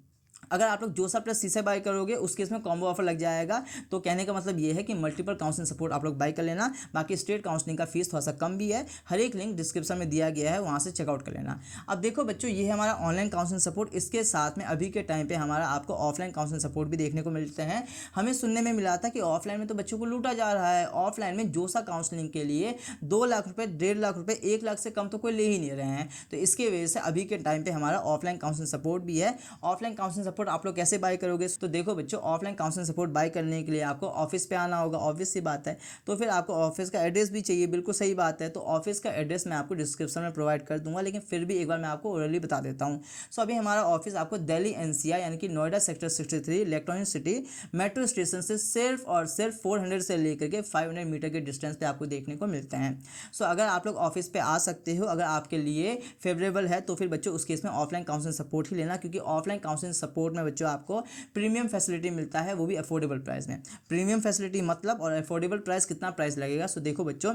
अगर आप लोग जोसा प्लस सीसे बाय करोगे उस केस में कॉम्बो ऑफर लग जाएगा। तो कहने का मतलब ये है कि मल्टीपल काउंसलिंग सपोर्ट आप लोग बाय कर लेना। बाकी स्टेट काउंसलिंग का फीस थोड़ा सा कम भी है, हर एक लिंक डिस्क्रिप्शन में दिया गया है, वहाँ से चेकआउट कर लेना। अब देखो बच्चों, ये है हमारा ऑनलाइन काउंसलिंग सपोर्ट। इसके साथ में अभी के टाइम पे हमारा आपको ऑफलाइन काउंसलिंग सपोर्ट भी देखने को मिलते हैं। हमें सुनने में मिला था कि ऑफलाइन में तो बच्चों को लूटा जा रहा है, ऑफलाइन में जोसा काउंसलिंग के लिए 2 लाख रुपये, 1.5 लाख रुपये, 1 लाख से कम तो कोई ले ही नहीं रहे हैं। तो इसके वजह से अभी के टाइम पे हमारा ऑफलाइन काउंसलिंग सपोर्ट भी है। ऑफलाइन काउंसलिंग सपोर्ट आप लोग कैसे बाय करोगे? तो देखो बच्चों, ऑफलाइन काउंसलिंग सपोर्ट बाय करने के लिए आपको ऑफिस पे आना होगा, ऑब्वियस सी बात है। तो फिर आपको ऑफिस का एड्रेस भी चाहिए, बिल्कुल सही बात है। तो ऑफिस का एड्रेस मैं आपको डिस्क्रिप्शन में प्रोवाइड कर दूंगा, लेकिन फिर भी एक बार मैं आपको ओरली बता देता हूँ। सो अभी हमारा ऑफिस आपको दिल्ली NCR यानी कि Noida sector 63 electronic city metro station से सिर्फ और सिर्फ 400 से लेकर के 500 मीटर के डिस्टेंस पे आपको देखने को मिलते हैं। सो अगर आप लोग ऑफिस पे आ सकते हो, अगर आपके लिए फेवरेबल है, तो फिर बच्चों उस केस में ऑफलाइन काउंसलिंग सपोर्ट ही लेना, क्योंकि ऑफलाइन काउंसलिंग सपोर्ट में बच्चों आपको प्रीमियम फैसिलिटी मिलता है, वो भी अफोर्डेबल प्राइस में। प्रीमियम फैसिलिटी मतलब और अफोर्डेबल प्राइस, कितना प्राइस लगेगा? सो देखो बच्चों,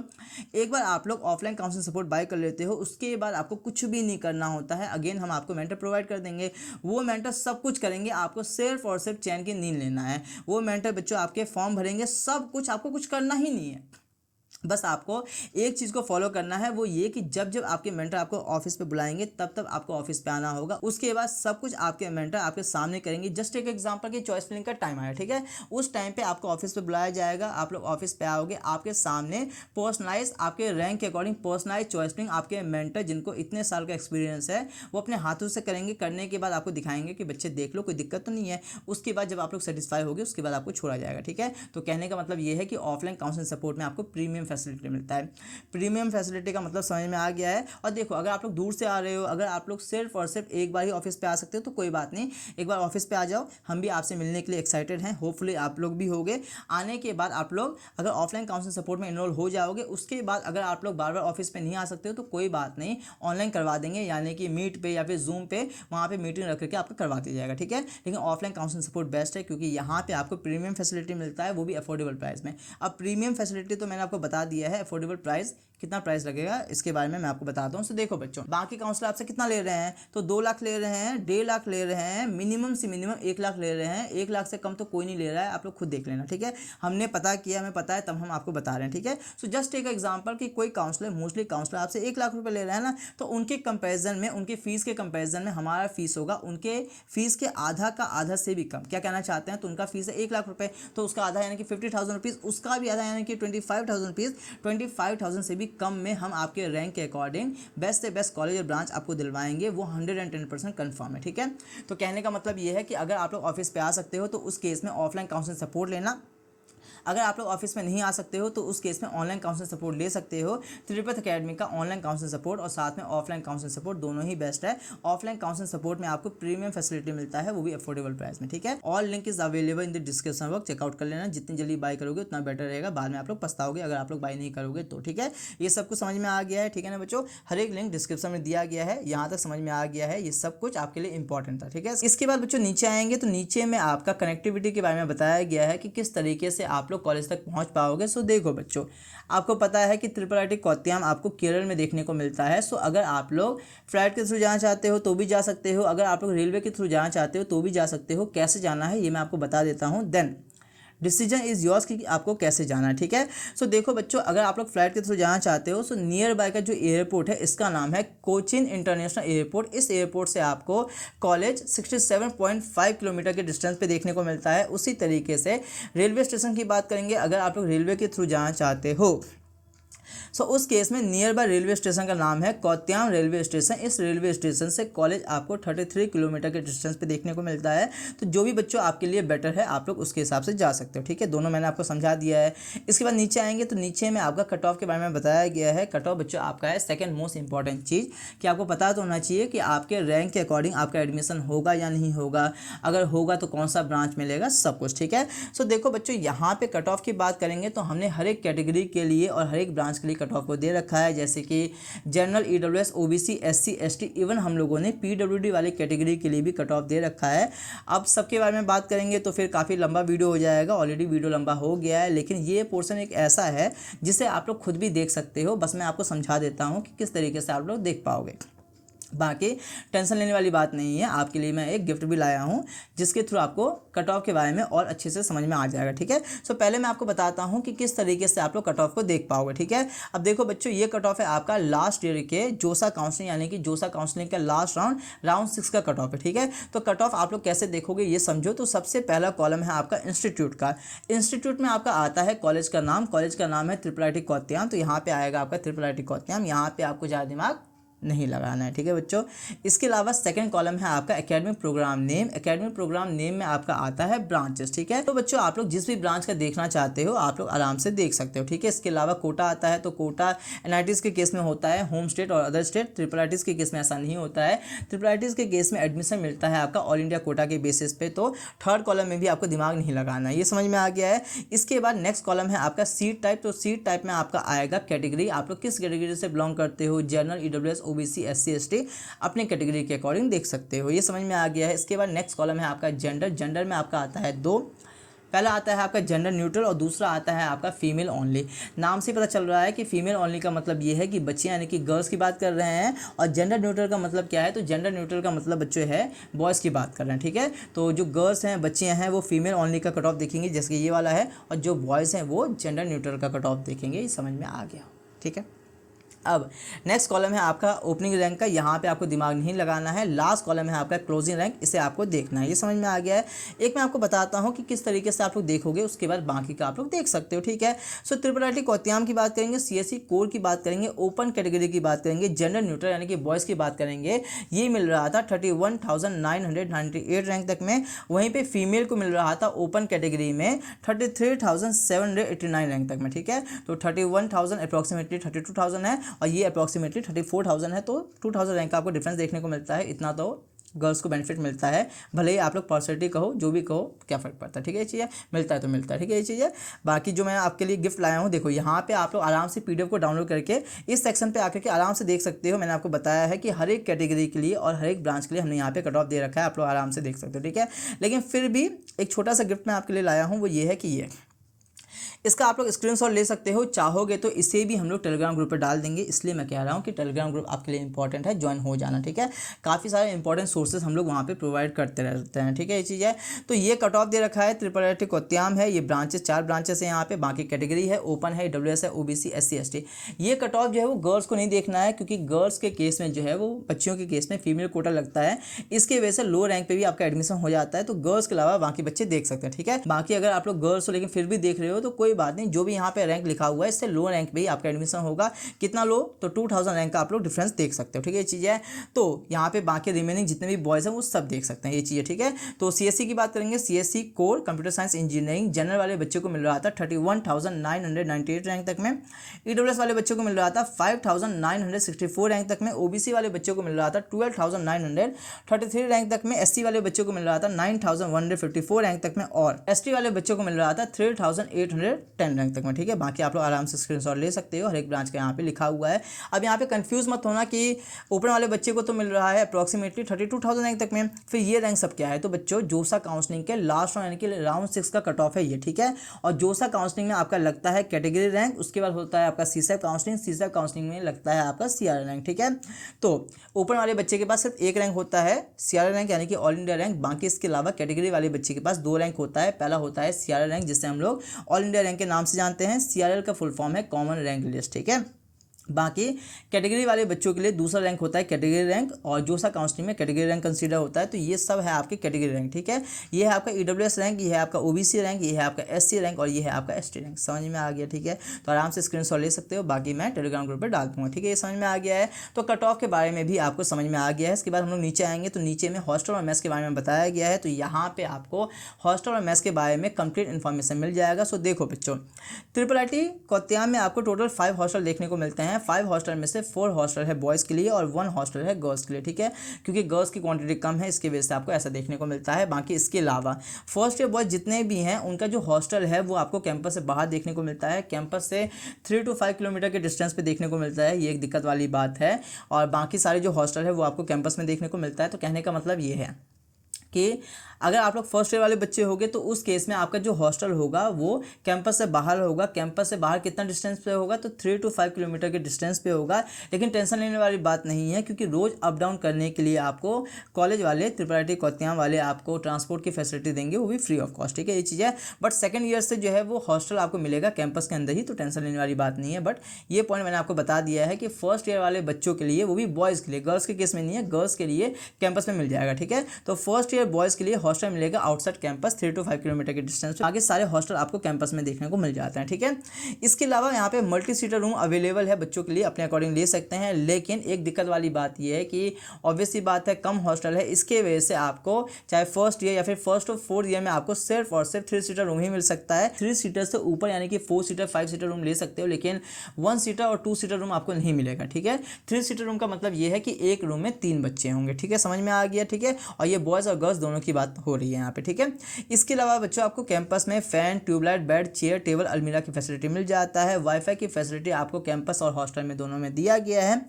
एक बार आप लोग ऑफलाइन काउंसलिंग सपोर्ट बाय कर लेते हो, उसके बाद आपको कुछ भी नहीं करना होता है। अगेन हम आपको मेंटर प्रोवाइड कर देंगे, वो मेंटर सब कुछ करेंगे, आपको सिर्फ और सिर्फ चैन की नींद लेना है। वो मेंटर बच्चों आपके फॉर्म भरेंगे, सब कुछ, आपको कुछ करना ही नहीं है। बस आपको एक चीज़ को फॉलो करना है, वो ये कि जब जब आपके मेंटर आपको ऑफिस पे बुलाएंगे तब तब आपको ऑफिस पे आना होगा। उसके बाद सब कुछ आपके मेंटर आपके सामने करेंगे। जस्ट एक एग्जांपल की चॉइस फिलिंग का टाइम आया, ठीक है, उस टाइम पे आपको ऑफिस पे बुलाया जाएगा, आप लोग ऑफिस पे आओगे, आपके सामने पर्सनलाइज आपके रैंक के अकॉर्डिंग पर्सनलाइज चॉइस फिलिंग आपके मेंटर जिनको इतने साल का एक्सपीरियंस है वो अपने हाथों से करेंगे। करने के बाद आपको दिखाएंगे कि बच्चे देख लो, कोई दिक्कत तो नहीं है। उसके बाद जब आप लोग सेटिस्फाई होगे उसके बाद आपको छोड़ा जाएगा, ठीक है। तो कहने का मतलब ये है कि ऑफलाइन काउंसलिंग सपोर्ट में आपको प्रीमियम फैसिलिटी मिलता है। प्रीमियम फैसिलिटी का मतलब समझ में आ गया है। और देखो, अगर आप लोग दूर से आ रहे हो, अगर आप लोग सिर्फ और सिर्फ एक बार ही ऑफिस पे आ सकते हो तो कोई बात नहीं, एक बार ऑफिस पे आ जाओ, हम भी आपसे मिलने के लिए एक्साइटेड हैं। होपफुली आप लोग भी होगे। आने के बाद आप लोग अगर ऑफलाइन काउंसलिंग सपोर्ट में इनरोल हो जाओगे, उसके बाद अगर आप लोग बार बार ऑफिस पे नहीं आ सकते हो तो कोई बात नहीं, ऑनलाइन करवा देंगे, यानी कि मीट पे या फिर जूम पे वहाँ पे मीटिंग रख करके आपको करवा दिया जाएगा, ठीक है। लेकिन ऑफलाइन काउंसलिंग सपोर्ट बेस्ट है, क्योंकि यहाँ पे आपको प्रीमियम फैसिलिटी मिलता है, वो भी अफोर्डेबल प्राइस में। अब प्रीमियम फैसिलिटी तो मैंने आपको बता दिया है, अफोर्डेबल प्राइस कितना प्राइस लगेगा इसके बारे में मैं आपको बताता हूँ। तो देखो बच्चों, बाकी काउंसलर आपसे कितना ले रहे हैं? तो 2 लाख ले रहे हैं, 1.5 लाख ले रहे हैं, मिनिमम से मिनिमम 1 लाख ले रहे हैं। 1 लाख से कम तो कोई नहीं ले रहा है, आप लोग खुद देख लेना, ठीक है। हमने पता किया, हमें पता है, तब हम आपको बता रहे हैं, ठीक है। सो जस्ट एक एग्जांपल कि कोई काउंसलर, मोस्टली काउंसलर आपसे 1 लाख रुपए ले रहा है ना, तो उनके कंपेरिजन में, उनके फीस के कंपेरिजन में हमारा फीस होगा उनके फीस के आधा का आधा से भी कम। क्या कहना चाहते हैं? तो उनका फीस है 1 लाख रुपए, तो उसका आधा यानी कि 50,000 रुपीज़, उसका भी आधा यानी कि 25,000 रुपीज़, 25,000 से भी कम में हम आपके रैंक के अकॉर्डिंग बेस्ट से बेस्ट कॉलेज और ब्रांच आपको दिलवाएंगे, वो 110% कंफर्म है, ठीक है। तो कहने का मतलब ये है कि अगर आप लोग ऑफिस पे आ सकते हो तो उस केस में ऑफलाइन काउंसलिंग सपोर्ट लेना। अगर आप लोग ऑफिस में नहीं आ सकते हो तो उस केस में ऑनलाइन काउंसलिंग सपोर्ट ले सकते हो। त्रिपथ अकेडमी का ऑनलाइन काउंसलिंग सपोर्ट और साथ में ऑफलाइन काउंसलिंग सपोर्ट दोनों ही बेस्ट है। ऑफलाइन काउंसलिंग सपोर्ट में आपको प्रीमियम फैसिलिटी मिलता है, वो भी अफोर्डेबल प्राइस में, ठीक है। All link is available in the description box, check out कर लेना। जितनी जल्दी बाय करोगे उतना बेटर रहेगा, बाद में आप लोग पछताओगे अगर आप लोग बाय नहीं करोगे तो, ठीक है। ये सब कुछ समझ में आ गया है, ठीक है ना बच्चों। हर एक लिंक डिस्क्रिप्शन में दिया गया है, यहाँ तक समझ में आ गया है, ये सब कुछ आपके लिए इंपॉर्टेंट था, ठीक है। इसके बाद बच्चों नीचे आएंगे तो नीचे में आपका कनेक्टिविटी के बारे में बताया गया है कि किस तरीके से आप लोग कॉलेज तक पहुँच पाओगे। सो देखो बच्चों, आपको पता है कि IIIT कोट्याम आपको केरल में देखने को मिलता है। सो अगर आप लोग फ्लाइट के थ्रू जाना चाहते हो तो भी जा सकते हो, अगर आप लोग रेलवे के थ्रू जाना चाहते हो तो भी जा सकते हो। कैसे जाना है ये मैं आपको बता देता हूँ, देन डिसीजन इज़ योर्स कि आपको कैसे जाना है, ठीक है। सो देखो बच्चों, अगर आप लोग फ्लाइट के थ्रू जाना चाहते हो, सो नियर बाय का जो एयरपोर्ट है इसका नाम है कोचिन इंटरनेशनल एयरपोर्ट। इस एयरपोर्ट से आपको कॉलेज 67.5 किलोमीटर के डिस्टेंस पे देखने को मिलता है। उसी तरीके से रेलवे स्टेशन की बात करेंगे, अगर आप लोग रेलवे के थ्रू जाना चाहते हो सो उस केस में नियर बाय रेलवे स्टेशन का नाम है कोत्याम रेलवे स्टेशन। इस रेलवे स्टेशन से कॉलेज आपको 33 किलोमीटर के डिस्टेंस पे देखने को मिलता है। तो जो भी बच्चों आपके लिए बेटर है आप लोग उसके हिसाब से जा सकते हो, ठीक है। दोनों मैंने आपको समझा दिया है। इसके बाद नीचे आएंगे तो नीचे में आपका कट ऑफ के बारे में बताया गया है। कट ऑफ बच्चों आपका है सेकंड मोस्ट इंपॉर्टेंट चीज़ कि आपको पता तो होना चाहिए कि आपके रैंक के अकॉर्डिंग आपका एडमिशन होगा या नहीं होगा, अगर होगा तो कौन सा ब्रांच मिलेगा, सब कुछ, ठीक है। सो देखो बच्चों, यहाँ पे कट ऑफ की बात करेंगे तो हमने हर एक कैटेगरी के लिए और हर एक ब्रांच के लिए कट ऑफ को दे रखा है, जैसे कि general, EWS, OBC, SC, ST, even हम लोगों ने पीडब्ल्यूडी वाले कैटेगरी के लिए भी कट ऑफ दे रखा है। अब सबके बारे में बात करेंगे तो फिर काफ़ी लंबा वीडियो हो जाएगा, ऑलरेडी वीडियो लंबा हो गया है, लेकिन ये पोर्शन एक ऐसा है जिसे आप लोग खुद भी देख सकते हो। बस मैं आपको समझा देता हूँ कि किस तरीके से आप लोग देख पाओगे। बाकी टेंशन लेने वाली बात नहीं है, आपके लिए मैं एक गिफ्ट भी लाया हूं जिसके थ्रू आपको कट ऑफ के बारे में और अच्छे से समझ में आ जाएगा, ठीक है। सो पहले मैं आपको बताता हूं कि किस तरीके से आप लोग कट ऑफ को देख पाओगे, ठीक है। अब देखो बच्चों, ये कट ऑफ है आपका लास्ट ईयर के जोसा काउंसलिंग, यानी कि जोसा काउंसलिंग का लास्ट राउंड 6 का कट ऑफ है, ठीक है। तो कट ऑफ आप लोग कैसे देखोगे ये समझो। तो सबसे पहला कॉलम है आपका इंस्टीट्यूट का। इंस्टीट्यूट में आपका आता है कॉलेज का नाम। कॉलेज का नाम है IIIT कोत्याम। तो यहाँ पे आएगा आपका IIIT कोत्याम। यहाँ पे आपको ज़्यादा दिमाग नहीं लगाना है, ठीक है बच्चों। इसके अलावा सेकंड कॉलम है आपका academic programme name. Academic programme name में आपका आता है ब्रांचेस, ठीक है। तो बच्चों आप लोग जिस भी ब्रांच का देखना चाहते हो आप लोग आराम से देख सकते हो, ठीक है। इसके अलावा कोटा आता है, तो कोटा एनआईटीज के केस में होता है होम स्टेट और अदर स्टेट। IIITs के केस में ऐसा नहीं होता है। IIITs के केस में एडमिशन मिलता है आपका ऑल इंडिया कोटा के बेसिस पे। तो थर्ड कॉलम में भी आपको दिमाग नहीं लगाना है, ये समझ में आ गया है। इसके बाद नेक्स्ट कॉलम है आपका सीट टाइप। तो सीट टाइप में आपका आएगा कैटेगरी, आप लोग किस कैटेगरी से बिलोंग करते हो, general, EWS, OBC, SC, ST, अपने कैटेगरी के अकॉर्डिंग देख सकते हो, ये समझ में आ गया है। इसके बाद नेक्स्ट कॉलम है आपका जेंडर। जेंडर में आपका आता है दो, पहला आता है आपका जेंडर न्यूट्रल और दूसरा आता है आपका फीमेल ओनली। नाम से पता चल रहा है कि फीमेल ओनली का मतलब ये है कि बच्चे यानी कि गर्ल्स की बात कर रहे हैं, और जेंडर न्यूट्रल का मतलब क्या है, तो जेंडर न्यूट्रल का मतलब बच्चे है बॉयज़ की बात कर रहे हैं, ठीक है। तो जो गर्ल्स हैं, बच्चे हैं, वो फीमेल ओनली का कट ऑफ देखेंगे जैसे कि ये वाला है, और जो बॉयज़ हैं वो जेंडर न्यूट्रल का कट ऑफ देखेंगे, ये समझ में आ गया, ठीक है। अब नेक्स्ट कॉलम है आपका ओपनिंग रैंक का। यहाँ पे आपको दिमाग नहीं लगाना है। लास्ट कॉलम है आपका क्लोजिंग रैंक, इसे आपको देखना है, ये समझ में आ गया है। एक मैं आपको बताता हूँ कि किस तरीके से आप लोग देखोगे, उसके बाद बाकी का आप लोग देख सकते हो, ठीक है। सो IIIT कोत्याम की बात करेंगे, CSE कोर की बात करेंगे, ओपन कैटेगरी की बात करेंगे, जेंडर न्यूट्रल यानी कि बॉयज़ की बात करेंगे। ये मिल रहा था 31,998 रैंक तक में। वहीं पर फीमेल को मिल रहा था ओपन कैटेगरी में 33,789 रैंक तक में, ठीक है। तो 31,000 अप्रॉक्सीमेटली 32,000 है, और ये अप्रॉक्सीमेटली 34,000 है। तो 2,000 रैंक का आपको डिफरेंस देखने को मिलता है। इतना तो गर्ल्स को बेनिफिट मिलता है, भले ही आप लोग परसेंटेज कहो, जो भी कहो, क्या फ़र्क पड़ता है, ठीक है। ये चीज़ है, मिलता है तो मिलता है, ठीक है, ये चीज़ है। बाकी जो मैं आपके लिए गिफ्ट लाया हूँ, देखो यहाँ पे आप लोग आराम से PDF को डाउनलोड करके इस सेक्शन पे आकर के आराम से देख सकते हो। मैंने आपको बताया है कि हर एक कैटेगरी के लिए और हर एक ब्रांच के लिए हमने यहाँ पे कट ऑफ दे रखा है, आप लोग आराम से देख सकते हो, ठीक है। लेकिन फिर भी एक छोटा सा गिफ्ट मैं आपके लिए लाया हूँ, वो ये है कि ये इसका आप लोग स्क्रीनशॉट ले सकते हो, चाहोगे तो इसे भी हम लोग टेलीग्राम ग्रुप पर डाल देंगे। इसलिए मैं कह रहा हूँ कि टेलीग्राम ग्रुप आपके लिए इंपॉर्टेंट है, ज्वाइन हो जाना, ठीक है। काफ़ी सारे इंपॉर्टेंट सोर्सेज हम लोग वहाँ पे प्रोवाइड करते रहते हैं, ठीक है, ये चीज़ है। तो ये कट ऑफ दे रखा है, IIIT कोत्याम है, ये ब्रांचेस 4 ब्रांचेस है यहाँ पे, बाकी कैटेगरी है, ओपन है, WS है, OBC, SC, ST। ये कट ऑफ जो है वो गर्ल्स को नहीं देखना है, क्योंकि गर्ल्स के केस में जो है वो बच्चियों के केस में फीमेल कोटा लगता है, इसके वजह से लो रैंक पे भी आपका एडमिशन हो जाता है। तो गर्ल्स के अलावा बाकी बच्चे देख सकते हैं, ठीक है। बाकी अगर आप लोग गर्ल्स हो लेकिन फिर भी देख रहे हो तो कोई बात नहीं, जो भी यहाँ पे रैंक लिखा हुआ है इससे लो रैंक पे ही आपका एडमिशन होगा। कितना लो, तो 2,000 रैंक का आप लोग डिफरेंस देख सकते हो, ठीक है, ये चीज़ है। तो यहाँ पे बाकी रिमेनिंग जितने भी बॉयज़ हैं वो सब देख सकते हैं, ये चीज़ है, ठीक है। तो CSE की बात करेंगे, CSE core computer science engineering general वाले बच्चे को मिल रहा था 31,998 रैंक तक में। EWS वाले बच्चों को मिल रहा था 5,964 रैंक तक में। OBC वाले बच्चों को मिल रहा था 12,933 रैंक तक में। SC वाले बच्चों को मिल रहा था 9,154 रैंक तक में, और ST वाले बच्चों को मिल रहा था 3,810 रैंक तक में, ठीक है। बाकी आप लोग आराम से स्क्रीनशॉट ले सकते हो, हर एक ब्रांच का यहाँ पे लिखा हुआ है। अब यहाँ पे कंफ्यूज मत होना कि ओपन वाले बच्चे को तो मिल रहा है अप्रॉक्सीमेटली 32,000 रैंक तक में, फिर ये रैंक सब क्या है। तो बच्चों जोसा काउंसलिंग के लास्ट यानी कि राउंड 6 का कट ऑफ है ये, ठीक है। और जोसा काउंसलिंग में आपका लगता है कैटेगरी रैंक, उसके बाद होता है आपका CSET काउंसलिंग, CSET काउंसलिंग में लगता है आपका CRA रैंक, ठीक है। तो ओपन वाले बच्चे के पास सिर्फ एक रैंक होता है, CRA रैंक यानी कि ऑल इंडिया रैंक। बाकी इसके अलावा कैटेगरी वाले बच्चे के पास 2 रैंक होता है। पहला होता है CRA रैंक, जिसे हम लोग ऑल इंडिया रैंक के नाम से जानते हैं। CRL का फुल फॉर्म है कॉमन रैंक लिस्ट, ठीक है। बाकी कैटेगरी वाले बच्चों के लिए दूसरा रैंक होता है कैटेगरी रैंक, और जो सा काउंसलिंग में कैटेगरी रैंक कंसीडर होता है। तो ये सब है आपके कैटेगरी रैंक, ठीक है। ये है आपका ईडब्ल्यूएस रैंक, ये है आपका ओबीसी रैंक, ये है आपका एससी रैंक और ये है आपका एसटी रैंक। समझ में आ गया, ठीक है। तो आराम से स्क्रीनशॉट ले सकते हो, बाकी मैं टेलीग्राम ग्रुप पर डाल दूंगा, ठीक है। ये समझ में आ गया है। तो कट ऑफ के बारे में भी आपको समझ में आ गया है। इसके बाद हम लोग नीचे आएंगे तो नीचे में हॉस्टल और मेस के बारे में बताया गया है। तो यहाँ पे आपको हॉस्टल और मेस के बारे में कंप्लीट इन्फॉर्मेशन मिल जाएगा। सो देखो बच्चों, ट्रिपल आई टी कोत्याम में आपको टोटल 5 हॉस्टल देखने को मिलते हैं। 5 हॉस्टल में से 4 हॉस्टल है बॉयज़ के लिए और 1 हॉस्टल है गर्ल्स के लिए, ठीक है। क्योंकि गर्ल्स की क्वांटिटी कम है, इसकी वजह से आपको ऐसा देखने को मिलता है। बाकी इसके अलावा फर्स्ट ईयर बॉयज़ जितने भी हैं उनका जो हॉस्टल है वो आपको कैंपस से बाहर देखने को मिलता है। कैंपस से 3 to 5 किलोमीटर के डिस्टेंस पे देखने को मिलता है, ये एक दिक्कत वाली बात है। और बाकी सारे जो हॉस्टल है वो आपको कैंपस में देखने को मिलता है। तो कहने का मतलब ये है कि अगर आप लोग फर्स्ट ईयर वाले बच्चे होंगे तो उस केस में आपका जो हॉस्टल होगा वो कैंपस से बाहर होगा। कैंपस से बाहर कितना डिस्टेंस पे होगा, तो 3 to 5 किलोमीटर के डिस्टेंस पे होगा। लेकिन टेंशन लेने वाली बात नहीं है, क्योंकि रोज़ अप डाउन करने के लिए आपको कॉलेज वाले ट्रिपल आई टी कोत्याम वाले आपको ट्रांसपोर्ट की फैसिलिटी देंगे, वो भी फ्री ऑफ कॉस्ट, ठीक है। ये चीज़ है। बट सेकंड ईयर से जो है वो हॉस्टल आपको मिलेगा कैंपस के अंदर ही, तो टेंशन लेने वाली बात नहीं है। बट ये पॉइंट मैंने आपको बता दिया है कि फर्स्ट ईयर वाले बच्चों के लिए, वो भी बॉयज़ के लिए, गर्ल्स के केस में नहीं है, गर्ल्स के लिए कैंपस में मिल जाएगा, ठीक है। तो फर्स्ट ईयर बॉयज़ के लिए हॉस्टल मिलेगा आउटसाइड कैंपस 3 to 5 किलोमीटर के डिस्टेंस पे। आगे सारे हॉस्टल आपको कैंपस में देखने को मिल जाते हैं, ठीक है। इसके अलावा यहाँ पे मल्टी सीटर रूम अवेलेबल है बच्चों के लिए, अपने अकॉर्डिंग ले सकते हैं। लेकिन एक दिक्कत वाली बात यह है कि ऑब्वियसली बात है कम हॉस्टल है, इसके वजह से आपको चाहे फर्स्ट ईयर या फिर फर्स्ट और फोर्थ ईयर में आपको सिर्फ और सिर्फ 3 सीटर रूम ही मिल सकता है। 3 सीटर से ऊपर यानी कि 4 सीटर 5 सीटर रूम ले सकते हो, लेकिन 1 सीटर और 2 सीटर रूम आपको नहीं मिलेगा, ठीक है। 3 सीटर रूम का मतलब ये है कि एक रूम में 3 बच्चे होंगे, ठीक है। समझ में आ गया, ठीक है। और ये बॉयज़ और गर्ल्स दोनों की बात हो रही है यहाँ पे, ठीक है। इसके अलावा बच्चों आपको कैंपस में fan, tubelight, bed, chair, table, अलमीरा की फैसिलिटी मिल जाता है। वाईफाई की फैसिलिटी आपको कैंपस और हॉस्टल में दोनों में दिया गया है।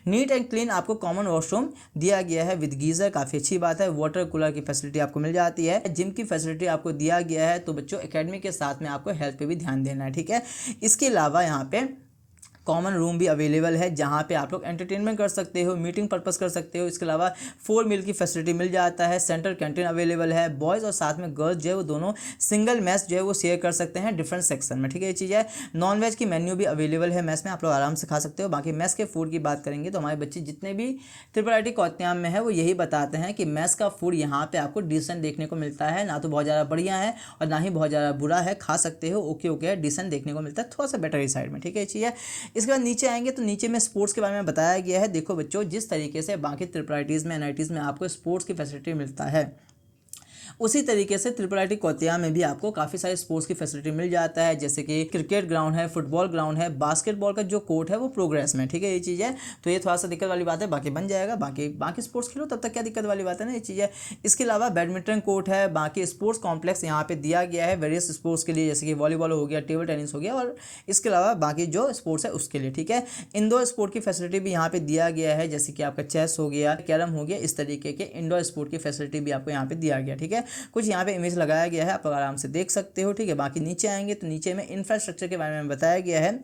नीट एंड क्लीन आपको कॉमन वॉशरूम दिया गया है विद गीजर, काफ़ी अच्छी बात है। वाटर कूलर की फैसिलिटी आपको मिल जाती है। जिम की फैसिलिटी आपको दिया गया है। तो बच्चों एकेडमी के साथ में आपको हेल्थ पे भी ध्यान देना है, ठीक है। इसके अलावा यहाँ पे कॉमन रूम भी अवेलेबल है, जहाँ पे आप लोग एंटरटेनमेंट कर सकते हो, मीटिंग पर्पस कर सकते हो। इसके अलावा 4 मील की फैसिलिटी मिल जाता है। सेंट्रल कैंटीन अवेलेबल है। बॉयज़ और साथ में गर्ल्स जो है वो दोनों सिंगल मैस जो है वो शेयर कर सकते हैं डिफरेंट सेक्शन में, ठीक है। ये चीज़ है। नॉन वेज की मेन्यू भी अवेलेबल है मैस में, आप लोग आराम से खा सकते हो। बाकी मैस के फूड की बात करेंगे तो हमारे बच्चे जितने भी ट्रिपल आई टी कोत्याम में है वो यही बताते हैं कि मैस का फूड यहाँ पर आपको डिसेंट देखने को मिलता है, ना तो बहुत ज़्यादा बढ़िया है और ना ही बहुत ज़्यादा बुरा है, खा सकते हो, ओके ओके है, डिसेंट देखने को मिलता है, थोड़ा सा बेटर ही साइड में, ठीक है। ये चीज़ है। इसके बाद नीचे आएंगे तो नीचे में स्पोर्ट्स के बारे में बताया गया है। देखो बच्चों, जिस तरीके से बाकी ट्रिपल आईटीज़ में एनआईटीज़ में आपको स्पोर्ट्स की फैसिलिटी मिलता है, उसी तरीके से ट्रिपल आई टी कोत्याम में भी आपको काफ़ी सारे स्पोर्ट्स की फैसिलिटी मिल जाता है। जैसे कि क्रिकेट ग्राउंड है, फुटबॉल ग्राउंड है, बास्केटबॉल का जो कोर्ट है वो प्रोग्रेस में, ठीक है। ये चीज़ है। तो ये थोड़ा सा दिक्कत वाली बात है, बाकी बन जाएगा। बाकी स्पोर्ट्स खेलो तब तक, क्या दिक्कत वाली बात है ना, ये चीज़ है। इसके अलावा बैडमिंटन कोर्ट है, बाकी स्पोर्ट्स कॉम्प्लेक्स यहाँ पे दिया गया है वेरियस स्पोर्ट्स के लिए, जैसे कि वॉलीबॉल हो गया, टेबल टेनिस हो गया, और इसके अलावा बाकी जो स्पोर्ट्स है उसके लिए, ठीक है। इंडोर स्पोर्ट की फैसिलिटी भी यहाँ पे दिया गया है, जैसे कि आपका चेस हो गया, कैरम हो गया, इस तरीके के इंडोर स्पोर्ट की फैसिलिटी भी आपको यहाँ पे दिया गया, ठीक है। कुछ यहाँ पे इमेज लगाया गया है, आप आराम से देख सकते हो, ठीक है। बाकी नीचे आएंगे तो नीचे में इंफ्रास्ट्रक्चर के बारे में बताया गया है।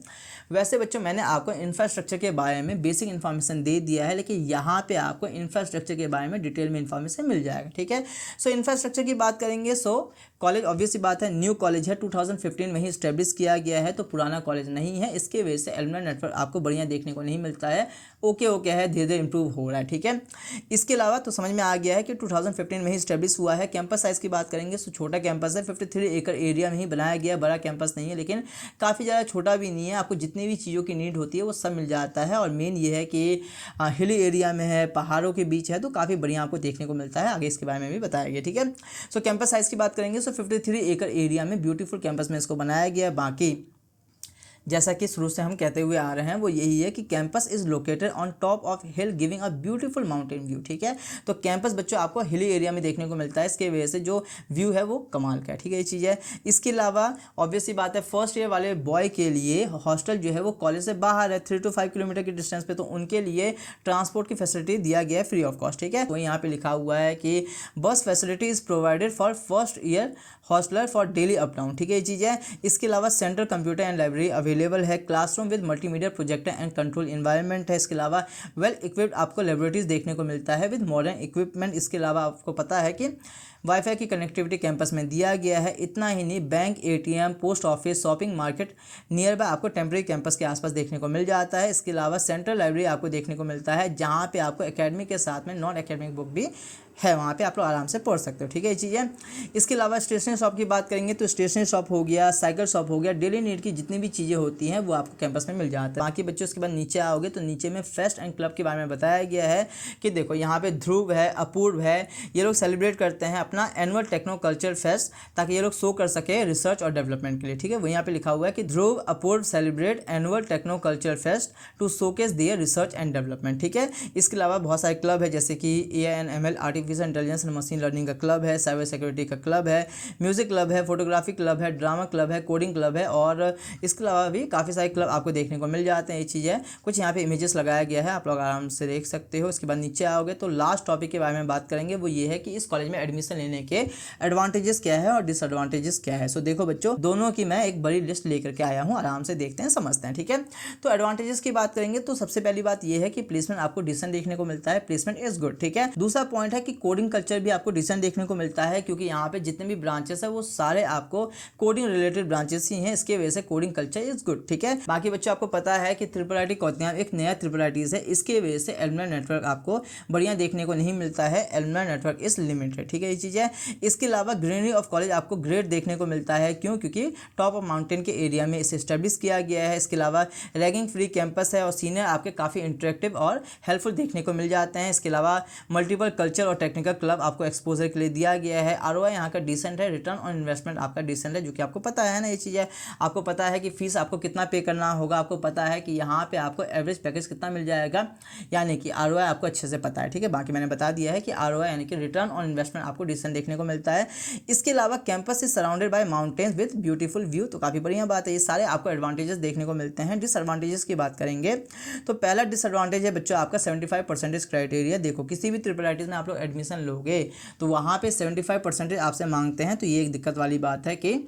वैसे बच्चों मैंने आपको इंफ्रास्ट्रक्चर के बारे में बेसिक इन्फॉर्मेशन दे दिया है, लेकिन यहाँ पे आपको इंफ्रास्ट्रक्चर के बारे में डिटेल में इन्फॉर्मेशन मिल जाएगा, ठीक है। सो इंफ्रास्ट्रक्चर की बात करेंगे। सो कॉलेज ऑब्वियसली बात है न्यू कॉलेज है, 2015 में ही इस्टेब्लिश किया गया है, तो पुराना कॉलेज नहीं है। इसके वजह से एलुमनाई नेटवर्क आपको बढ़िया देखने को नहीं मिलता है, ओके ओके है, धीरे धीरे इंप्रूव हो रहा है, ठीक है। इसके अलावा तो समझ में आ गया है कि 2015 में ही इस्टेब्लिश हुआ है। कैंपस साइज़ की बात करेंगे तो छोटा कैंपस है, 53 एकड़ एरिया में ही बनाया गया, बड़ा कैंपस नहीं है, लेकिन काफ़ी ज़्यादा छोटा भी नहीं है। आपको जितनी भी चीज़ों की नीड होती है वो सब मिल जाता है। और मेन ये है कि हिली एरिया में है, पहाड़ों के बीच है, तो काफ़ी बढ़िया आपको देखने को मिलता है। आगे इसके बारे में भी बताया गया, ठीक है। सो कैंपस साइज़ की बात करेंगे तो 53 एकड़ एरिया में ब्यूटीफुल कैंपस में इसको बनाया गया। बाकी जैसा कि शुरू से हम कहते हुए आ रहे हैं वो यही है कि campus is located on top of hill giving a beautiful mountain view, ठीक है। तो कैंपस बच्चों आपको हिली एरिया में देखने को मिलता है, इसके वजह से जो व्यू है वो कमाल का है, ठीक है। ये चीज़ है। इसके अलावा ऑब्वियसली बात है फर्स्ट ईयर वाले बॉय के लिए हॉस्टल जो है वो कॉलेज से बाहर है, 3 to 5 किलोमीटर की डिस्टेंस पे, तो उनके लिए ट्रांसपोर्ट की फैसिलिटी दिया गया है फ्री ऑफ कॉस्ट, ठीक है। तो यहाँ पे लिखा हुआ है कि bus facility is provided for first year hosteller for daily up down, ठीक है। ये चीज़ है। इसके अलावा central computer and library available है, classroom with multimedia projector and control environment है। इसके अलावा वेल इक्विप्ड आपको लेबोरेटरीज देखने को मिलता है विद मॉडर्न इक्विपमेंट। इसके अलावा आपको पता है कि वाईफाई की कनेक्टिविटी कैंपस में दिया गया है। इतना ही नहीं, bank, ATM, post office, shopping market near by आपको टेम्परेरी कैंपस के आसपास देखने को मिल जाता है। इसके अलावा सेंट्रल लाइब्रेरी आपको देखने को मिलता है, जहाँ पे आपको एकेडमिक के साथ में नॉन एकेडमिक बुक भी है, वहाँ पे आप लोग आराम से पढ़ सकते हो। ठीक है, ये चीज़ है। इसके अलावा स्टेशनरी शॉप की बात करेंगे तो स्टेशनरी शॉप हो गया, साइकिल शॉप हो गया, डेली नीड की जितनी भी चीज़ें होती हैं वो आपको कैंपस में मिल जाता है। बाकी बच्चों उसके बाद नीचे आओगे तो नीचे में फेस्ट एंड क्लब के बारे में बताया गया है कि देखो यहाँ पे ध्रुव है, अपूर्व है, ये लोग सेलिब्रेट करते हैं अपना एनुअल टेक्नो कल्चर फेस्ट, ताकि ये लोग शो कर सके रिसर्च और डेवलपमेंट के लिए। ठीक है, वो यहाँ पे लिखा हुआ है कि Dhruv Apurv celebrate annual techno culture fest to showcase their research and development. ठीक है, इसके अलावा बहुत सारे क्लब है, जैसे कि AIML artificial intelligence and machine learning का क्लब है, साइबर सिक्योरिटी का क्लब है, म्यूजिक क्लब है, फोटोग्राफी क्लब है, ड्रामा क्लब है, कोडिंग क्लब है, और इसके अलावा भी काफ़ी सारे क्लब आपको देखने को मिल जाते हैं। ये चीज़ है, कुछ यहाँ पे इमेजेस लगाया गया है, आप लोग आराम से देख सकते हो। इसके बाद नीचे आओगे तो लास्ट टॉपिक के बारे में बात करेंगे, वो ये है कि इस कॉलेज में एडमिशन लेने के एडवांटेजेस क्या है और डिसएडवांटेजेस क्या है। सो देखो बच्चों, दोनों की मैं एक बड़ी लिस्ट लेकर के आया हूँ, आराम से देखते हैं, समझते हैं। ठीक है, तो एडवांटेजेस की बात करेंगे तो सबसे पहली बात ये है कि प्लेसमेंट आपको डिसेंट देखने को मिलता है, प्लेसमेंट इज गुड। ठीक है, दूसरा पॉइंट है कि कोडिंग कल्चर भी आपको डिसेंट देखने को मिलता है, क्योंकि यहाँ पे जितने भी ब्रांचेस है वो सारे आपको कोडिंग रिलेटेड ब्रांचेस ही हैं, इसके वजह से कोडिंग कल्चर इज गुड। ठीक है, बाकी बच्चों आपको पता है कि IIIT कोत्याम एक नया IIIT है, इसके वजह से एलुमनाई नेटवर्क आपको बढ़िया देखने को नहीं मिलता है, एलुमनाई नेटवर्क इज लिमिटेड। ठीक है, ये चीज़ है। इसके अलावा ग्रीनरी ऑफ कॉलेज आपको ग्रेट देखने को मिलता है, क्यों? क्योंकि टॉप ऑफ माउंटेन के एरिया में इसे स्टैब्लिश किया गया है। इसके अलावा रैगिंग फ्री कैंपस है और सीनियर आपके काफ़ी इंटरेक्टिव और हेल्पफुल देखने को मिल जाते हैं। इसके अलावा मल्टीपल कल्चर और टेक्निकल क्लब आपको एक्सपोजर के लिए दिया गया है। ROI यहाँ का डिसेंट है, रिटर्न ऑन इन्वेस्टमेंट आपका डिसेंट है, जो कि आपको पता है ना, ये चीज़ है। आपको पता है कि फीस आपको कितना पे करना होगा, आपको पता है कि यहाँ पे आपको एवरेज पैकेज कितना मिल जाएगा, यानी कि ROI आपको अच्छे से पता है। ठीक है, बाकी मैंने बता दिया है कि ROI यानी कि रिटर्न ऑन इन्वेस्टमेंट आपको डिसेंट देखने को मिलता है। इसके अलावा campus is surrounded by mountains with beautiful view, तो काफ़ी बढ़िया बात है। ये सारे आपको एडवांटेजेस देखने को मिलते हैं। डिसएडवांटेजेस की बात करेंगे तो पहला डिसएडवांटेज है बच्चों आपका 75% क्राइटेरिया। देखो, किसी भी IIIT में आप लोग एडमिशन लोगे तो वहाँ पे 75% आपसे मांगते हैं, तो ये एक दिक्कत वाली बात है कि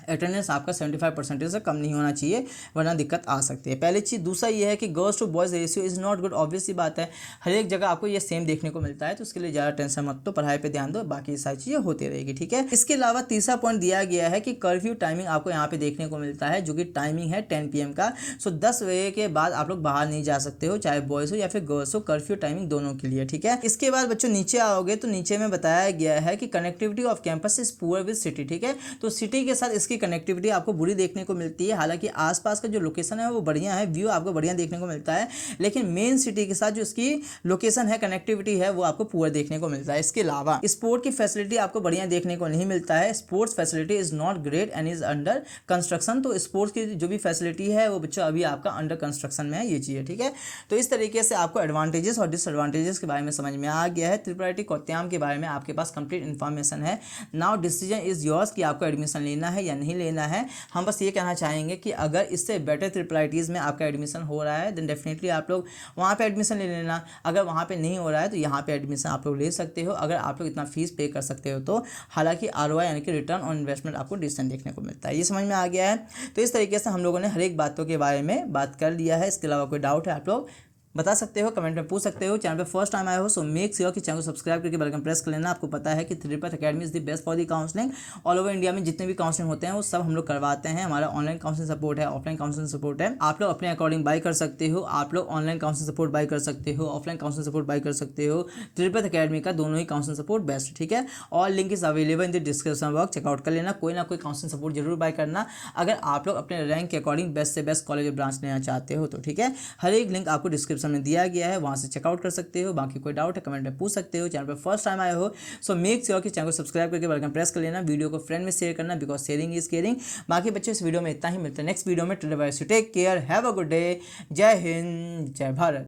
अटेंडेंस आपका 75% से कम नहीं होना चाहिए, वरना दिक्कत आ सकती है, पहली चीज़। दूसरा ये है कि girls to boys ratio is not good, obvious सी बात है, हर एक जगह आपको ये सेम देखने को मिलता है, तो उसके लिए ज़्यादा टेंशन मत, तो पढ़ाई पे ध्यान दो, बाकी सारी चीज़ें होती रहेगी। ठीक है, इसके अलावा तीसरा पॉइंट दिया गया है कि कर्फ्यू टाइमिंग आपको यहाँ पे देखने को मिलता है, जो कि टाइमिंग है 10 PM का। सो 10 बजे के बाद आप लोग बाहर नहीं जा सकते हो, चाहे बॉयज़ हो या फिर गर्ल्स हो, कर्फ्यू टाइमिंग दोनों के लिए। ठीक है, इसके बाद बच्चों नीचे आओगे तो नीचे में बताया गया है कि connectivity off campus is poor with city. ठीक है, तो सिटी के साथ इसकी कनेक्टिविटी आपको बुरी देखने को मिलती है, हालांकि आसपास का जो लोकेशन है वो बढ़िया है, व्यू आपको बढ़िया देखने को मिलता है, लेकिन मेन सिटी के साथ जो इसकी लोकेशन है, कनेक्टिविटी है, वो आपको पुअर देखने को मिलता है। इसके अलावा स्पोर्ट की फैसिलिटी आपको बढ़िया देखने को नहीं मिलता है, sports facility is not great and is under construction, तो स्पोर्ट्स की जो भी फैसिलिटी है वो बच्चों अभी आपका अंडर कंस्ट्रक्शन में है, ये चीज़ है। ठीक है, तो इस तरीके से आपको एडवांटेजेस और डिसएडवांटेजेस के बारे में समझ में आ गया है। IIIT कोत्याम के बारे में आपके पास कंप्लीट इन्फॉर्मेशन है। नाउ डिसीजन इज योर्स कि आपको एडमिशन लेना है या नहीं लेना है। हम बस ये कहना चाहेंगे कि अगर इससे बेटर IIITs में आपका एडमिशन हो रहा है देन डेफिनेटली आप लोग वहाँ पे एडमिशन ले लेना, अगर वहाँ पे नहीं हो रहा है तो यहाँ पे एडमिशन आप लोग ले सकते हो, अगर आप लोग इतना फीस पे कर सकते हो तो। हालांकि ROI यानी कि रिटर्न ऑन इन्वेस्टमेंट आपको डिसेंट देखने को मिलता है, ये समझ में आ गया है। तो इस तरीके से हम लोगों ने हर एक बातों के बारे में बात कर लिया है। इसके अलावा कोई डाउट है आप लोग बता सकते हो, कमेंट में पूछ सकते हो। चैनल पे फर्स्ट टाइम आए हो सो मेक श्योर कि चैनल को सब्सक्राइब करके बेल आइकन प्रेस कर लेना। आपको पता है कि Tripath academy is the best for the counselling. All over India में जितने भी काउंसलिंग होते हैं वो सब हम लोग करवाते हैं। हमारा ऑनलाइन काउंसलिंग सपोर्ट है, ऑफलाइन काउंसलिंग सपोर्ट है, आप लोग अपने अकॉर्डिंग बाय कर सकते हो। आप लोग ऑनलाइन काउंसलिंग सपोर्ट बाय कर सकते हो, ऑफलाइन काउंसलिंग सपोर्ट बाय कर सकते हो। त्रिपत अकेडमी का दोनों ही काउंसलिंग सपोर्ट बेस्ट, ठीक है। All link is available in the description box, check out कर लेना। कोई ना कोई काउंसलिंग सपोर्ट जरूर बाय करना अगर आप लोग अपने रैंक के अकॉर्डिंग बेस्ट से बेस्ट कॉलेज ब्रांच लेना चाहते हो तो, ठीक है। हर एक लिंक आपको डिस्क्रिप्शन में दिया गया है, वहाँ से चेकआउट कर सकते हो। बाकी कोई डाउट है कमेंट में पूछ सकते हो। चैनल पर फर्स्ट टाइम आए हो सो मेक श्योर कि चैनल को सब्सक्राइब करके बेल आइकन प्रेस कर लेना। वीडियो को फ्रेंड में शेयर करना, बिकॉज शेयरिंग इज केयरिंग। बाकी बच्चों इस वीडियो में इतना ही, मिलते हैं नेक्स्ट वीडियो में। Take care, have a good day. जय हिंद, जय भारत।